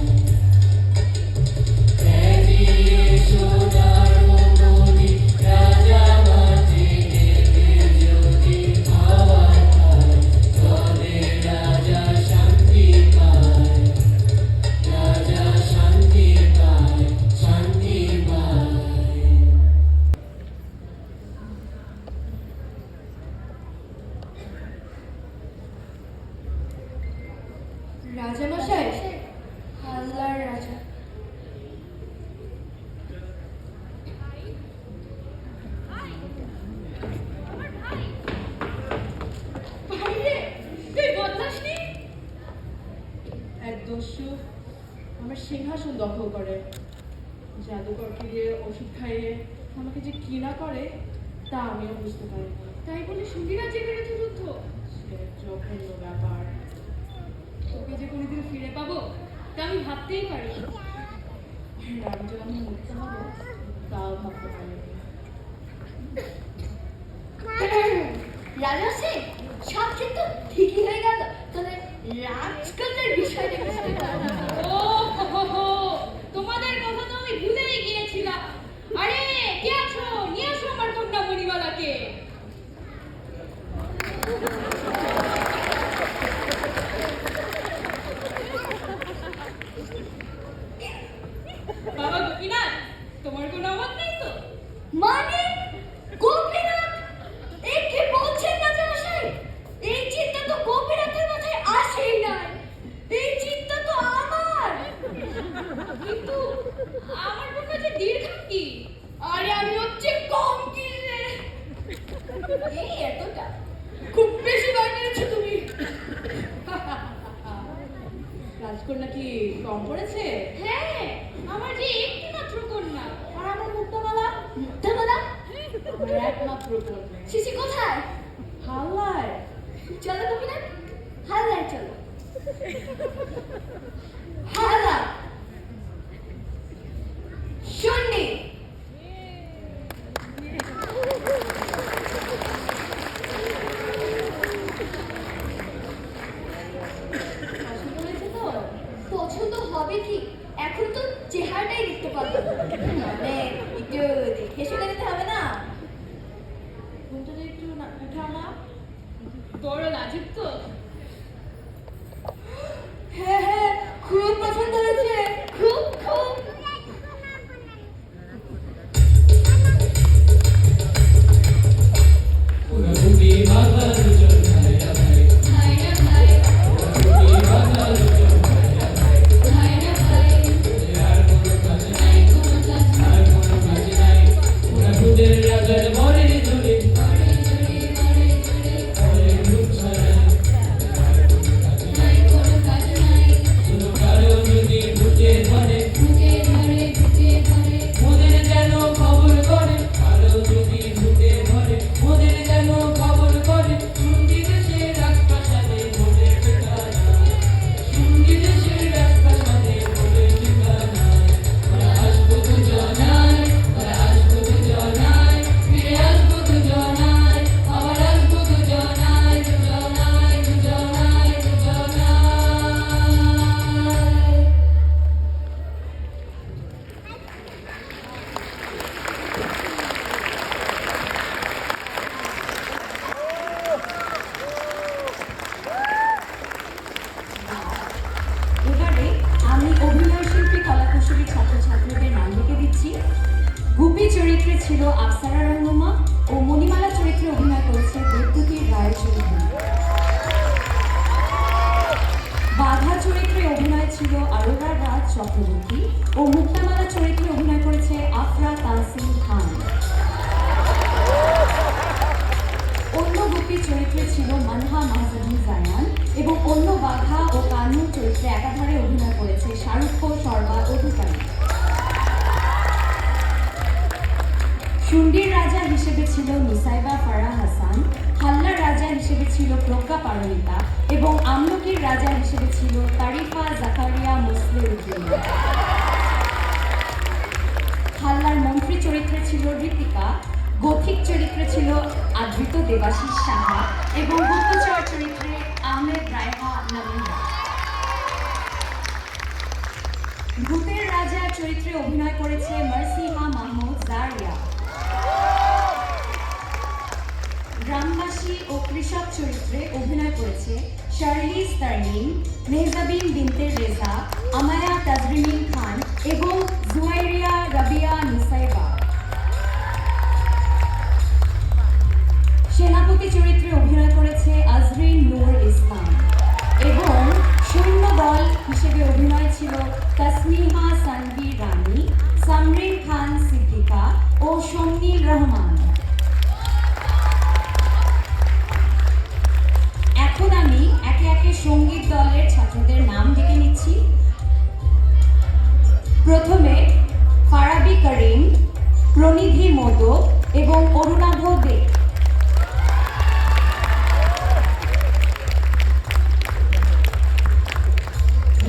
ত্যাগিয়ে সোনার গদি, রাজা মাঝে নেমে যদি খাওয়া খায়, তবে রাজা শান্তি পায়, রাজা শান্তি পায়, শান্তি পায়। রাজামশাই, হাল্লার রাজা। ভাই রে, তুই বদলাসনি? এক দস্যু আমার সিংহাসন দখল করে, জাদুকরকে দিয়ে ওষুধ খাইয়ে আমাকে যে কি না করে তা আমিও বুঝতে পারি না। তাই বলে সঙ্গী রাজ্যের বিরুদ্ধে যুদ্ধ? সে জঘন্য ব্যাপার। তোকে যে কোনোদিন ফিরে পাবো তা আমি ভাবতেই পারি না। রাজ্য আমি মুক্ত হবো তাও ভাবতে পারিনি। রাজা সব কিন্তু ঠিকই হয়ে গেল, তবে রাজকন্যার বিষয়টা বুঝতে পারলাম না। ও হো হো, তোমাদের কথা তো আমি ভুলেই গিয়েছিলাম। আরে কে আছো? নিয়ে আসো আমার কন্যা মণিমালাকে। বাবা গোপীনাথ, তোমার কোনো অভাব নেই তো? মানে গোপীনাথ, এই কি বলছেন রাজামশাই? এই চিন্তা তো গোপীনাথের মাথায় আসেই নাই। এই চিন্তা তো আমার। কিন্তু আমার কন্যা যে দীর্ঘাঙ্গী। আরে আমি হচ্ছে কম কিনলে। এই এতটা খুব বেশি বার মেরেছো তুমি। রাজকন্যা কি কম পড়েছে? হ্যাঁ, আমার যে একটি মাত্র কন্যা। আর আমার মুক্তামালা, মুক্তামালা আমার একমাত্র কন্যা। শিশি কোথায়? হাল্লায়। চলো গোপীনাথ, হাল্লায় চলো। হাল্লা শূন্যে। পছন্দ হয়েছে তো? পছন্দ হবে কি, এখন তো চেহারাটাই দেখতে পারবো। মানে একটু দেখে শুনে নিতে হবে না? ঘুমটা একটু উঠাও না। বড় লাজুক তো। হ্যাঁ হ্যাঁ, খুব পছন্দ হয়েছে, খুব খুব। ওরা বুকে বাঁধা দুজন ভাইরা ভাই, ভাইরা ভাই, বুকে বাঁধা দুজন ভাইরা ভাই, ভাইরা ভাই, ওদের আর কোনো কাজ নাই, কোনো কাজ আর কোনো কাজ নাই। ওরা দুধের রাজার মরে জুড়ে, করে জুড়ে, করে জুড়ে, ওদের রূপ ছাড়াই, আর কোনো কাজ নাই। নাই কোনো কাজ নাই। শুধু কারো যদি বুকে ধরে, বুকে ধরে, বুকে ধরে, ওদের যেন খবর করে, কারো যদি বুকে ধরে, ওদের যেন খবর করে। শুনছি দেশের রাজপ্রাসাদে ভোটের ঠিকানা, শুনছি দেশের রাজপ্রাসাদে ভোটের ঠিকানা। ওরা আসবো দুজনায়, ওরা আসবো দুজনায়, ফিরে আসবো দুজনায়, আবার আসবো দুজনায়, দুজনায়, দুজনায়, দুজনায়। এবারে আমি অভিনয় শিল্পী কলাকুশলী ছাত্রছাত্রীদের নাম লিখে দিচ্ছি। গুপি চরিত্রে ছিল আফসারা রহনুমা ও মণিমালা চরিত্রে অভিনয় করেছে বিদ্যুতী রায়চৌধুরী। বাঘা চরিত্রে অভিনয় ছিল আরোরা রাজ চক্রবর্তী ও মুক্তামালা চরিত্রে চরিত্রে একাধারে অভিনয় করেছে শাহরুখ সর্বা অধিকারী। শুন্ডির রাজা হিসেবে ছিল নিসাইবা ফারাহ হাসান, হাল্লার রাজা হিসেবে ছিল প্রজ্ঞা পারমিতা এবং আমলকির রাজা হিসেবে ছিল তারিফা জাকারিয়া মুসলিউদ্দিন। হাল্লার মন্ত্রী চরিত্রে ছিল ঋতিকা, গথিক চরিত্রে ছিল আদৃত দেবাশিস সাহা এবং গুপ্তচর চরিত্রে আহমেদ রায়হা নামিহা। ভূতের রাজা চরিত্রে অভিনয় করেছে মারসিহা মাহমুদ জারিয়া। গ্রামবাসী ও কৃষক চরিত্রে অভিনয় করেছে শার্লিজ তারনিম, মেহজাবিন বিনতে রেজা, আমায়া তাজরিমিন খান এবং জুয়াইরিয়া রাবিয়া নুসাইবা। সেনাপতি চরিত্রে অভিনয় করেছে আজরিন নূর ইসলাম এবং সৈন্যদল হিসেবে অভিনয় ছিল তাসমিহা সানভি রানী, সামরিন খান সিদ্দিকা ও শমনীল রহমান। এখন আমি একে একে সঙ্গীত দলের ছাত্রদের নাম ডেকে নিচ্ছি। প্রথমে ফারাবি করিম, প্রনিধি মোদক এবং অরুণাভ দে।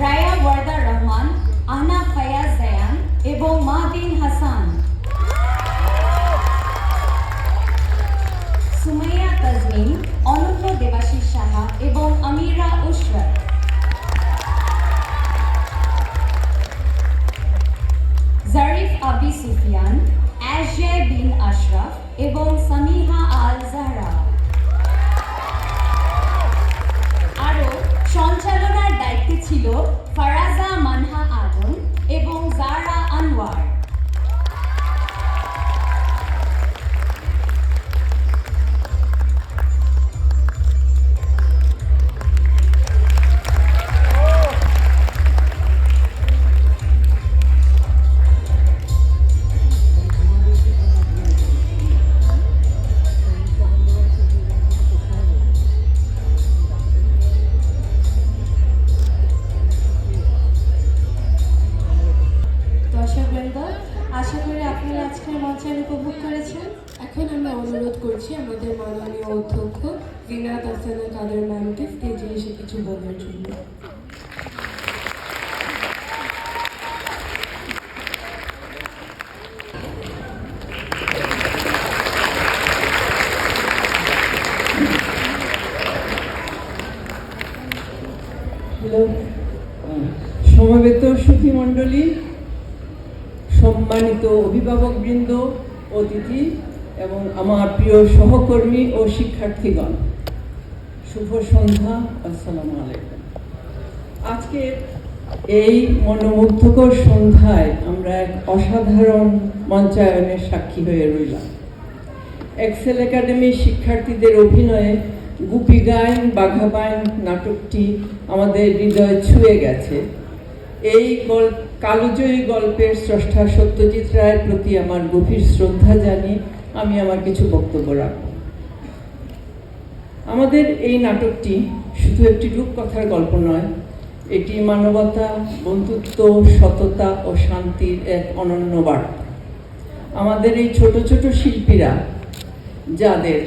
রায়া ওয়ার্দা রহমান, আহনা ফায়াজ জায়ান এবং মাহদিন হাসান। সুমাইয়া তাজমিন, অনন্ত দেবাশিস সাহা এবং আমিরা উশরাত। জারিফ আবি সুফিয়ান, অ্যাশজে বিন আশরাফ এবং সামিহা আল জাহরা। আরও সঞ্চালনার দায়িত্বে ছিল ফারাজা মানহা আদম এবং জারা আনোয়ার। দর্শকবৃন্দ, আশা করি আপনারা আজকের মঞ্চায়ন উপভোগ করেছেন। এখন আমরা অনুরোধ করছি আমাদের মাননীয় অধ্যক্ষ জিনাত আহসানা কাদের ম্যামকে স্টেজে এসে কিছু বলার জন্য। হ্যালো, সমবেত সুধী মণ্ডলী, সম্মানিত অভিভাবকবৃন্দ, অতিথি এবং আমার প্রিয় সহকর্মী ও শিক্ষার্থীগণ, শুভ সন্ধ্যা, আসসালামু আলাইকুম। আজকের এই মনোমুগ্ধকর সন্ধ্যায় আমরা এক অসাধারণ মঞ্চায়নের সাক্ষী হয়ে রইলাম। এক্সেল একাডেমির শিক্ষার্থীদের অভিনয়ে গুপি গাইন বাঘাবাইন নাটকটি আমাদের হৃদয় ছুঁয়ে গেছে। এই কালোজয়ী গল্পের স্রষ্টা সত্যজিৎ রায়ের প্রতি আমার গভীর শ্রদ্ধা জানিয়ে আমি আমার কিছু বক্তব্য রাখব। আমাদের এই নাটকটি শুধু একটি রূপকথার গল্প নয়, এটি মানবতা, বন্ধুত্ব, সততা ও শান্তির এক অনন্য বার্তা। আমাদের এই ছোট ছোট শিল্পীরা, যাদের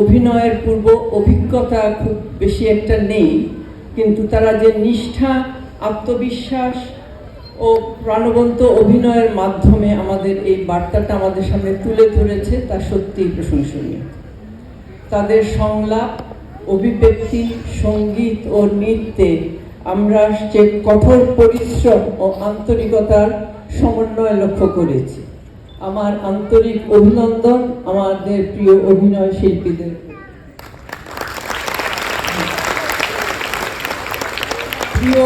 অভিনয়ের পূর্ব অভিজ্ঞতা খুব বেশি একটা নেই, কিন্তু তারা যে নিষ্ঠা, আত্মবিশ্বাস ও প্রাণবন্ত অভিনয়ের মাধ্যমে আমাদের এই বার্তাটা আমাদের সামনে তুলে ধরেছে, তা সত্যিই প্রশংসনীয়। তাদের সংলাপ, অভিব্যক্তি, সঙ্গীত ও নৃত্যে আমরা যে কঠোর পরিশ্রম ও আন্তরিকতার সমন্বয় লক্ষ্য করেছি। আমার আন্তরিক অভিনন্দন আমাদের প্রিয় অভিনয় শিল্পীদের। প্রিয়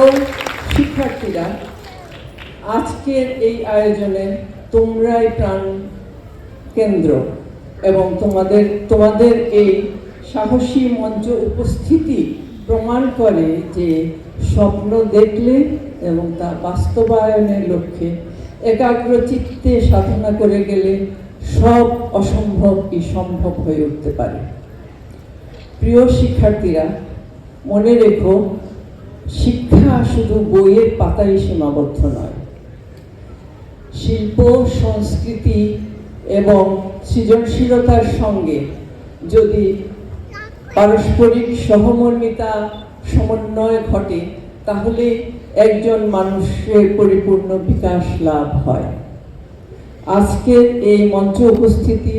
শিক্ষার্থীরা, আজকের এই আয়োজনে তোমরাই প্রাণ কেন্দ্র এবং তোমাদের এই সাহসী মঞ্চ উপস্থিতি প্রমাণ করে যে স্বপ্ন দেখলে এবং তা বাস্তবায়নের লক্ষ্যে একাগ্র চিত্তে সাধনা করে গেলে সব অসম্ভবই সম্ভব হয়ে উঠতে পারে। প্রিয় শিক্ষার্থীরা, মনে রেখো, শিক্ষা শুধু বইয়ের পাতায় সীমাবদ্ধ নয়, শিল্প, সংস্কৃতি এবং সৃজনশীলতার সঙ্গে যদি পারস্পরিক সহমর্মিতা, সমন্বয় ঘটে, তাহলে একজন মানুষের পরিপূর্ণ বিকাশ লাভ হয়। আজকের এই মঞ্চ উপস্থিতি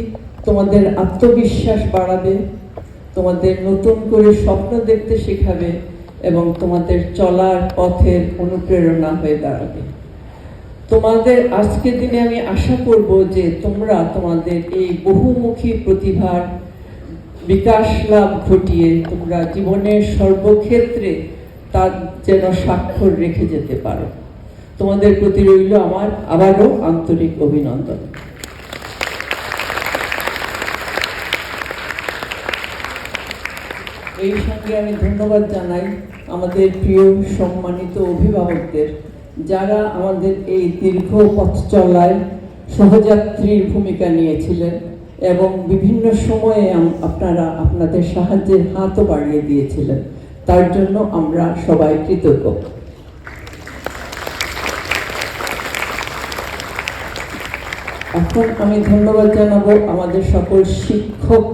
তোমাদের আত্মবিশ্বাস বাড়াবে, তোমাদের নতুন করে স্বপ্ন দেখতে শেখাবে এবং তোমাদের চলার পথের অনুপ্রেরণা হয়ে দাঁড়াবে। তোমাদের আজকের দিনে আমি আশা করব যে তোমরা তোমাদের এই বহুমুখী প্রতিভার বিকাশ লাভ ঘটিয়ে তোমরা জীবনের সর্বক্ষেত্রে তার যেন স্বাক্ষর রেখে যেতে পারো। তোমাদের প্রতি রইল আমার আবারও আন্তরিক অভিনন্দন। এই সঙ্গে আমি ধন্যবাদ জানাই আমাদের প্রিয় সম্মানিত অভিভাবকদের, যারা আমাদের এই দীর্ঘ পথ চলায় সহযাত্রীর ভূমিকা নিয়েছিলেন এবং বিভিন্ন সময়ে আপনারা আপনাদের সাহায্যের হাতও বাড়িয়ে দিয়েছিলেন। তার জন্য আমরা সবাই কৃতজ্ঞ। এখন আমি ধন্যবাদ জানাবো আমাদের সকল শিক্ষক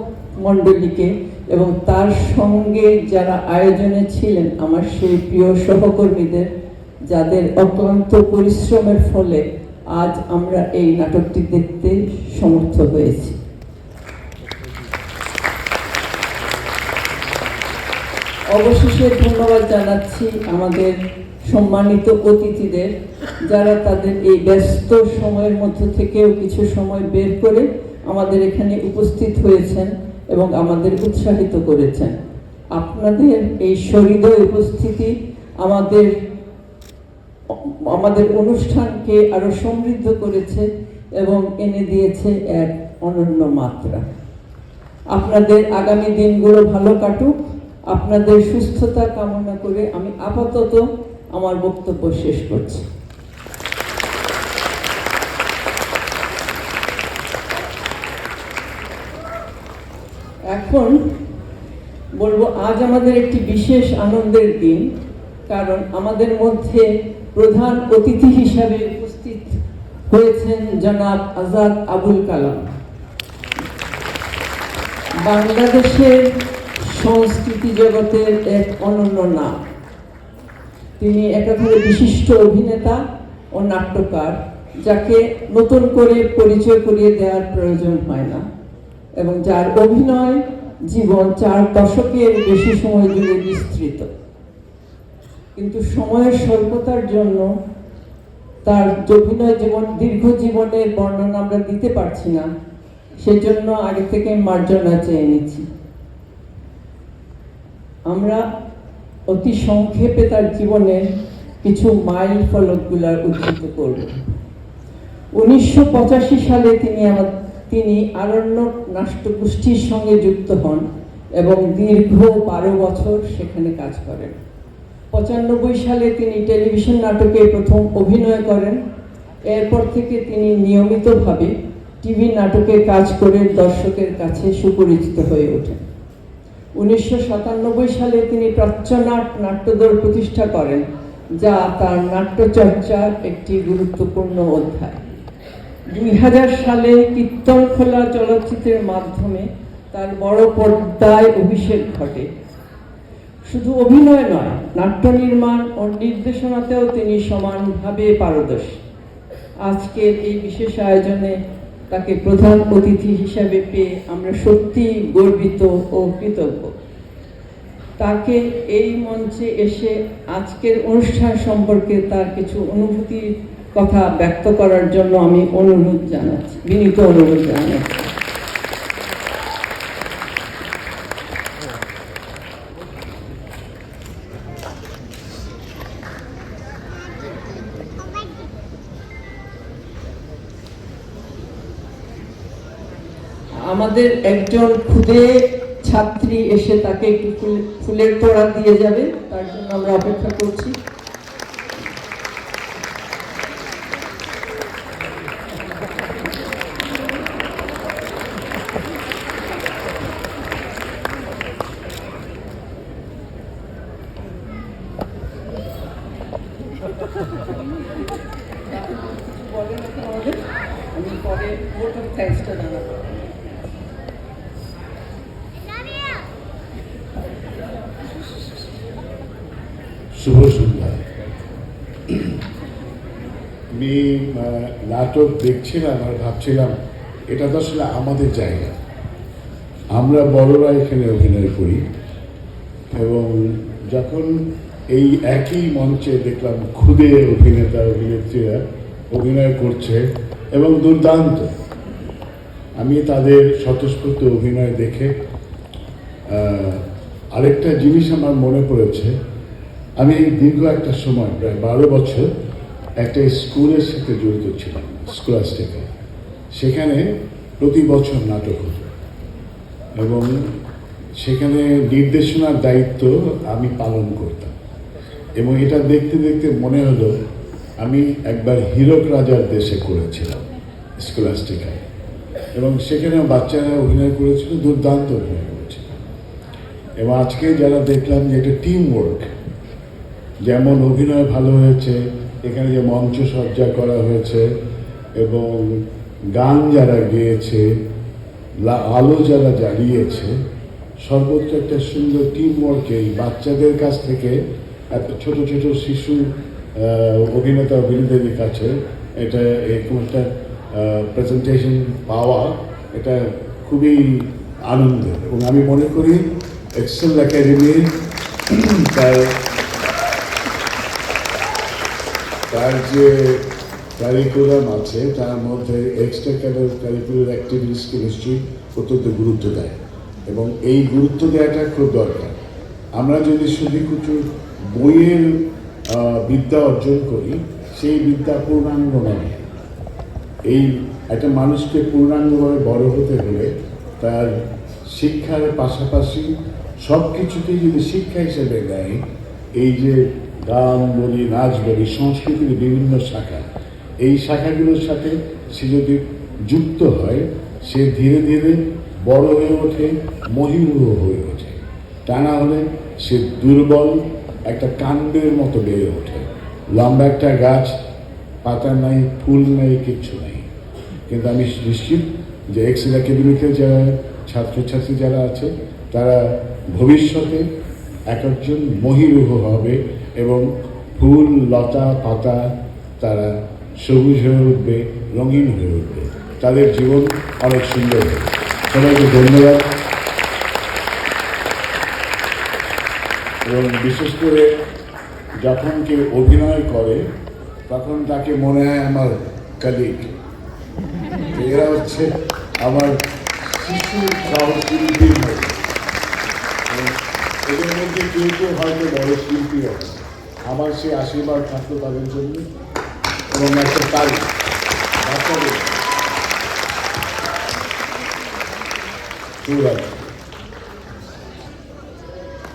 মণ্ডলীকে এবং তার সঙ্গে যারা আয়োজনে ছিলেন আমার সেই প্রিয় সহকর্মীদের, যাদের অক্লান্ত পরিশ্রমের ফলে আজ আমরা এই নাটকটি দেখতে সমর্থ হয়েছি। অবশেষে ধন্যবাদ জানাচ্ছি আমাদের সম্মানিত অতিথিদের, যারা তাদের এই ব্যস্ত সময়ের মধ্য থেকেও কিছু সময় বের করে আমাদের এখানে উপস্থিত হয়েছেন এবং আমাদের উৎসাহিত করেছেন। আপনাদের এই সহৃদয় উপস্থিতি আমাদের অনুষ্ঠানকে আরো সমৃদ্ধ করেছে এবং এনে দিয়েছে এক অনন্য মাত্রা। আপনাদের আগামী দিনগুলো ভালো কাটুক, আপনাদের সুস্থতা কামনা করে আমি আপাতত আমার বক্তব্য শেষ করছি। এখন বলবো, আজ আমাদের একটি বিশেষ আনন্দের দিন, কারণ আমাদের মধ্যে প্রধান অতিথি হিসাবে উপস্থিত হয়েছেন জনাব আজাদ আবুল কালাম। বাংলাদেশের সংস্কৃতি জগতের এক অনন্য নাম। তিনি একাধারে বিশিষ্ট অভিনেতা ও নাট্যকার, যাকে নতুন করে পরিচয় করিয়ে দেওয়ার প্রয়োজন হয় না এবং যার অভিনয় জীবন 4 দশকের বেশি সময় জুড়ে বিস্তৃত। কিন্তু সময়ের স্বল্পতার জন্য তার অভিনয় জীবন, দীর্ঘ জীবনের বর্ণনা আমরা দিতে পারছি না, সেজন্য আগে থেকে মার্জনা চেয়ে নিচ্ছি। আমরা অতি সংক্ষেপে তার জীবনের কিছু মাইল ফলকগুলা উদ্ধৃত করব। 1985 সালে তিনি আরণ্যক নাট্যগোষ্ঠীর সঙ্গে যুক্ত হন এবং দীর্ঘ 12 বছর সেখানে কাজ করেন। 95 সালে তিনি টেলিভিশন নাটকে প্রথম অভিনয় করেন। এরপর থেকে তিনি নিয়মিতভাবে টিভি নাটকে কাজ করে দর্শকের কাছে সুপরিচিত হয়ে ওঠেন। 1997 সালে তিনি প্রাচ্যনাট নাট্যদল প্রতিষ্ঠা করেন, যা তার নাট্যচর্চার একটি গুরুত্বপূর্ণ অধ্যায়। 2000 সালে কীর্তনখোলা চলচ্চিত্রের মাধ্যমে তার বড় পর্দায় অভিষেক ঘটে। শুধু অভিনয় নয়, নাট্য নির্মাণ ও নির্দেশনাতেও তিনি সমানভাবে পারদর্শী। আজকের এই বিশেষ আয়োজনে তাকে প্রধান অতিথি হিসাবে পেয়ে আমরা সত্যি গর্বিত ও কৃতজ্ঞ। তাকে এই মঞ্চে এসে আজকের অনুষ্ঠান সম্পর্কে তার কিছু অনুভূতির কথা ব্যক্ত করার জন্য আমি অনুরোধ জানাচ্ছি, বিনীত অনুরোধ জানাচ্ছি। আমাদের একজন খুদে ছাত্রী এসে তাকে একটু ফুলের তোড়া দিয়ে যাবে, তার জন্য আমরা অপেক্ষা করছি। আমি পরে ভোট অফ থ্যাঙ্কসটা জানাবো। শুভ সন্ধ্যা। আমি নাটক দেখছিলাম আর ভাবছিলাম এটা তো আসলে আমাদের জায়গা, আমরা বড়রা এখানে অভিনয় করি। এবং যখন এই একই মঞ্চে দেখলাম খুদে অভিনেতা অভিনেত্রীরা অভিনয় করছে এবং দুর্দান্ত, আমি তাদের স্বতঃস্ফূর্ত অভিনয় দেখে আরেকটা জিনিস আমার মনে পড়েছে। আমি দীর্ঘ একটা সময় প্রায় 12 বছর একটা স্কুলের সাথে জড়িত ছিলাম, স্কলাস্টিকা। সেখানে প্রতি বছর নাটক হতো এবং সেখানে নির্দেশনার দায়িত্ব আমি পালন করতাম। এবং এটা দেখতে দেখতে মনে হলো আমি একবার হীরক রাজার দেশে করেছিলাম স্কলাস্টিকায়, এবং সেখানে বাচ্চারা অভিনয় করেছিল, দুর্দান্ত অভিনয় করেছিল। এবং আজকে যারা দেখলাম যে এটা টিম ওয়ার্ক, যেমন অভিনয় ভালো হয়েছে, এখানে যে মঞ্চ সজ্জা করা হয়েছে এবং গান যারা গেয়েছে, আলো যারা জ্বালিয়েছে, সর্বত্র একটা সুন্দর টিম ওয়ার্কে এই বাচ্চাদের কাছ থেকে এত ছোট ছোট শিশু অভিনেতা অভিনেত্রীদের কাছে এটা এরকম একটা প্রেজেন্টেশন পাওয়া, এটা খুবই আনন্দের। এবং আমি মনে করি এক্সেল একাডেমির তার যে কারিকুলাম আছে তার মধ্যে এক্সট্রা কারিকুলার অ্যাক্টিভিটিসকে নিশ্চয়ই অত্যন্ত গুরুত্ব দেয়, এবং এই গুরুত্ব দেওয়াটা খুব দরকার। আমরা যদি শুধু কিছু বইয়ের বিদ্যা অর্জন করি, সেই বিদ্যা পূর্ণাঙ্গ নয়। এই একটা মানুষকে পূর্ণাঙ্গভাবে বড় হতে হলে তার শিক্ষার পাশাপাশি সব কিছুকেই যদি শিক্ষা হিসেবে নেয়, এই যে গান বলি, নাচ বলি, সংস্কৃতির বিভিন্ন শাখা, এই শাখাগুলোর সাথে সে যদি যুক্ত হয়, সে ধীরে ধীরে বড় হয়ে ওঠে, মহিরুহ হয়ে ওঠে। তা না হলে সে দুর্বল একটা কাণ্ডের মতো বেড়ে ওঠে। লম্বা একটা গাছ, পাতা নাই, ফুল নাই, কিচ্ছু নাই। কিন্তু আমি নিশ্চিত যে এক্সেল একাডেমিতে যারা ছাত্রছাত্রী যারা আছে, তারা ভবিষ্যতে এক একজন মহিরুহ হবে এবং ফুল, লতা, পাতা তারা সবুজ হয়ে উঠবে, রঙিন হয়ে উঠবে, তাদের জীবন অনেক সুন্দর হবে। সবাইকে ধন্যবাদ। এবং বিশেষ করে যখন কেউ অভিনয় করে তখন তাকে মনে হয় আমার কালিগ, এরা হচ্ছে আমার শিশু সহশিল্পীর মতো। এদের মধ্যে কেউ কেউ হয়তো বড় শিল্পী আছে, আমার সে আশীর্বাদ থাকতো তাদের জন্য এবং একটা কাজ বাচ্চাদের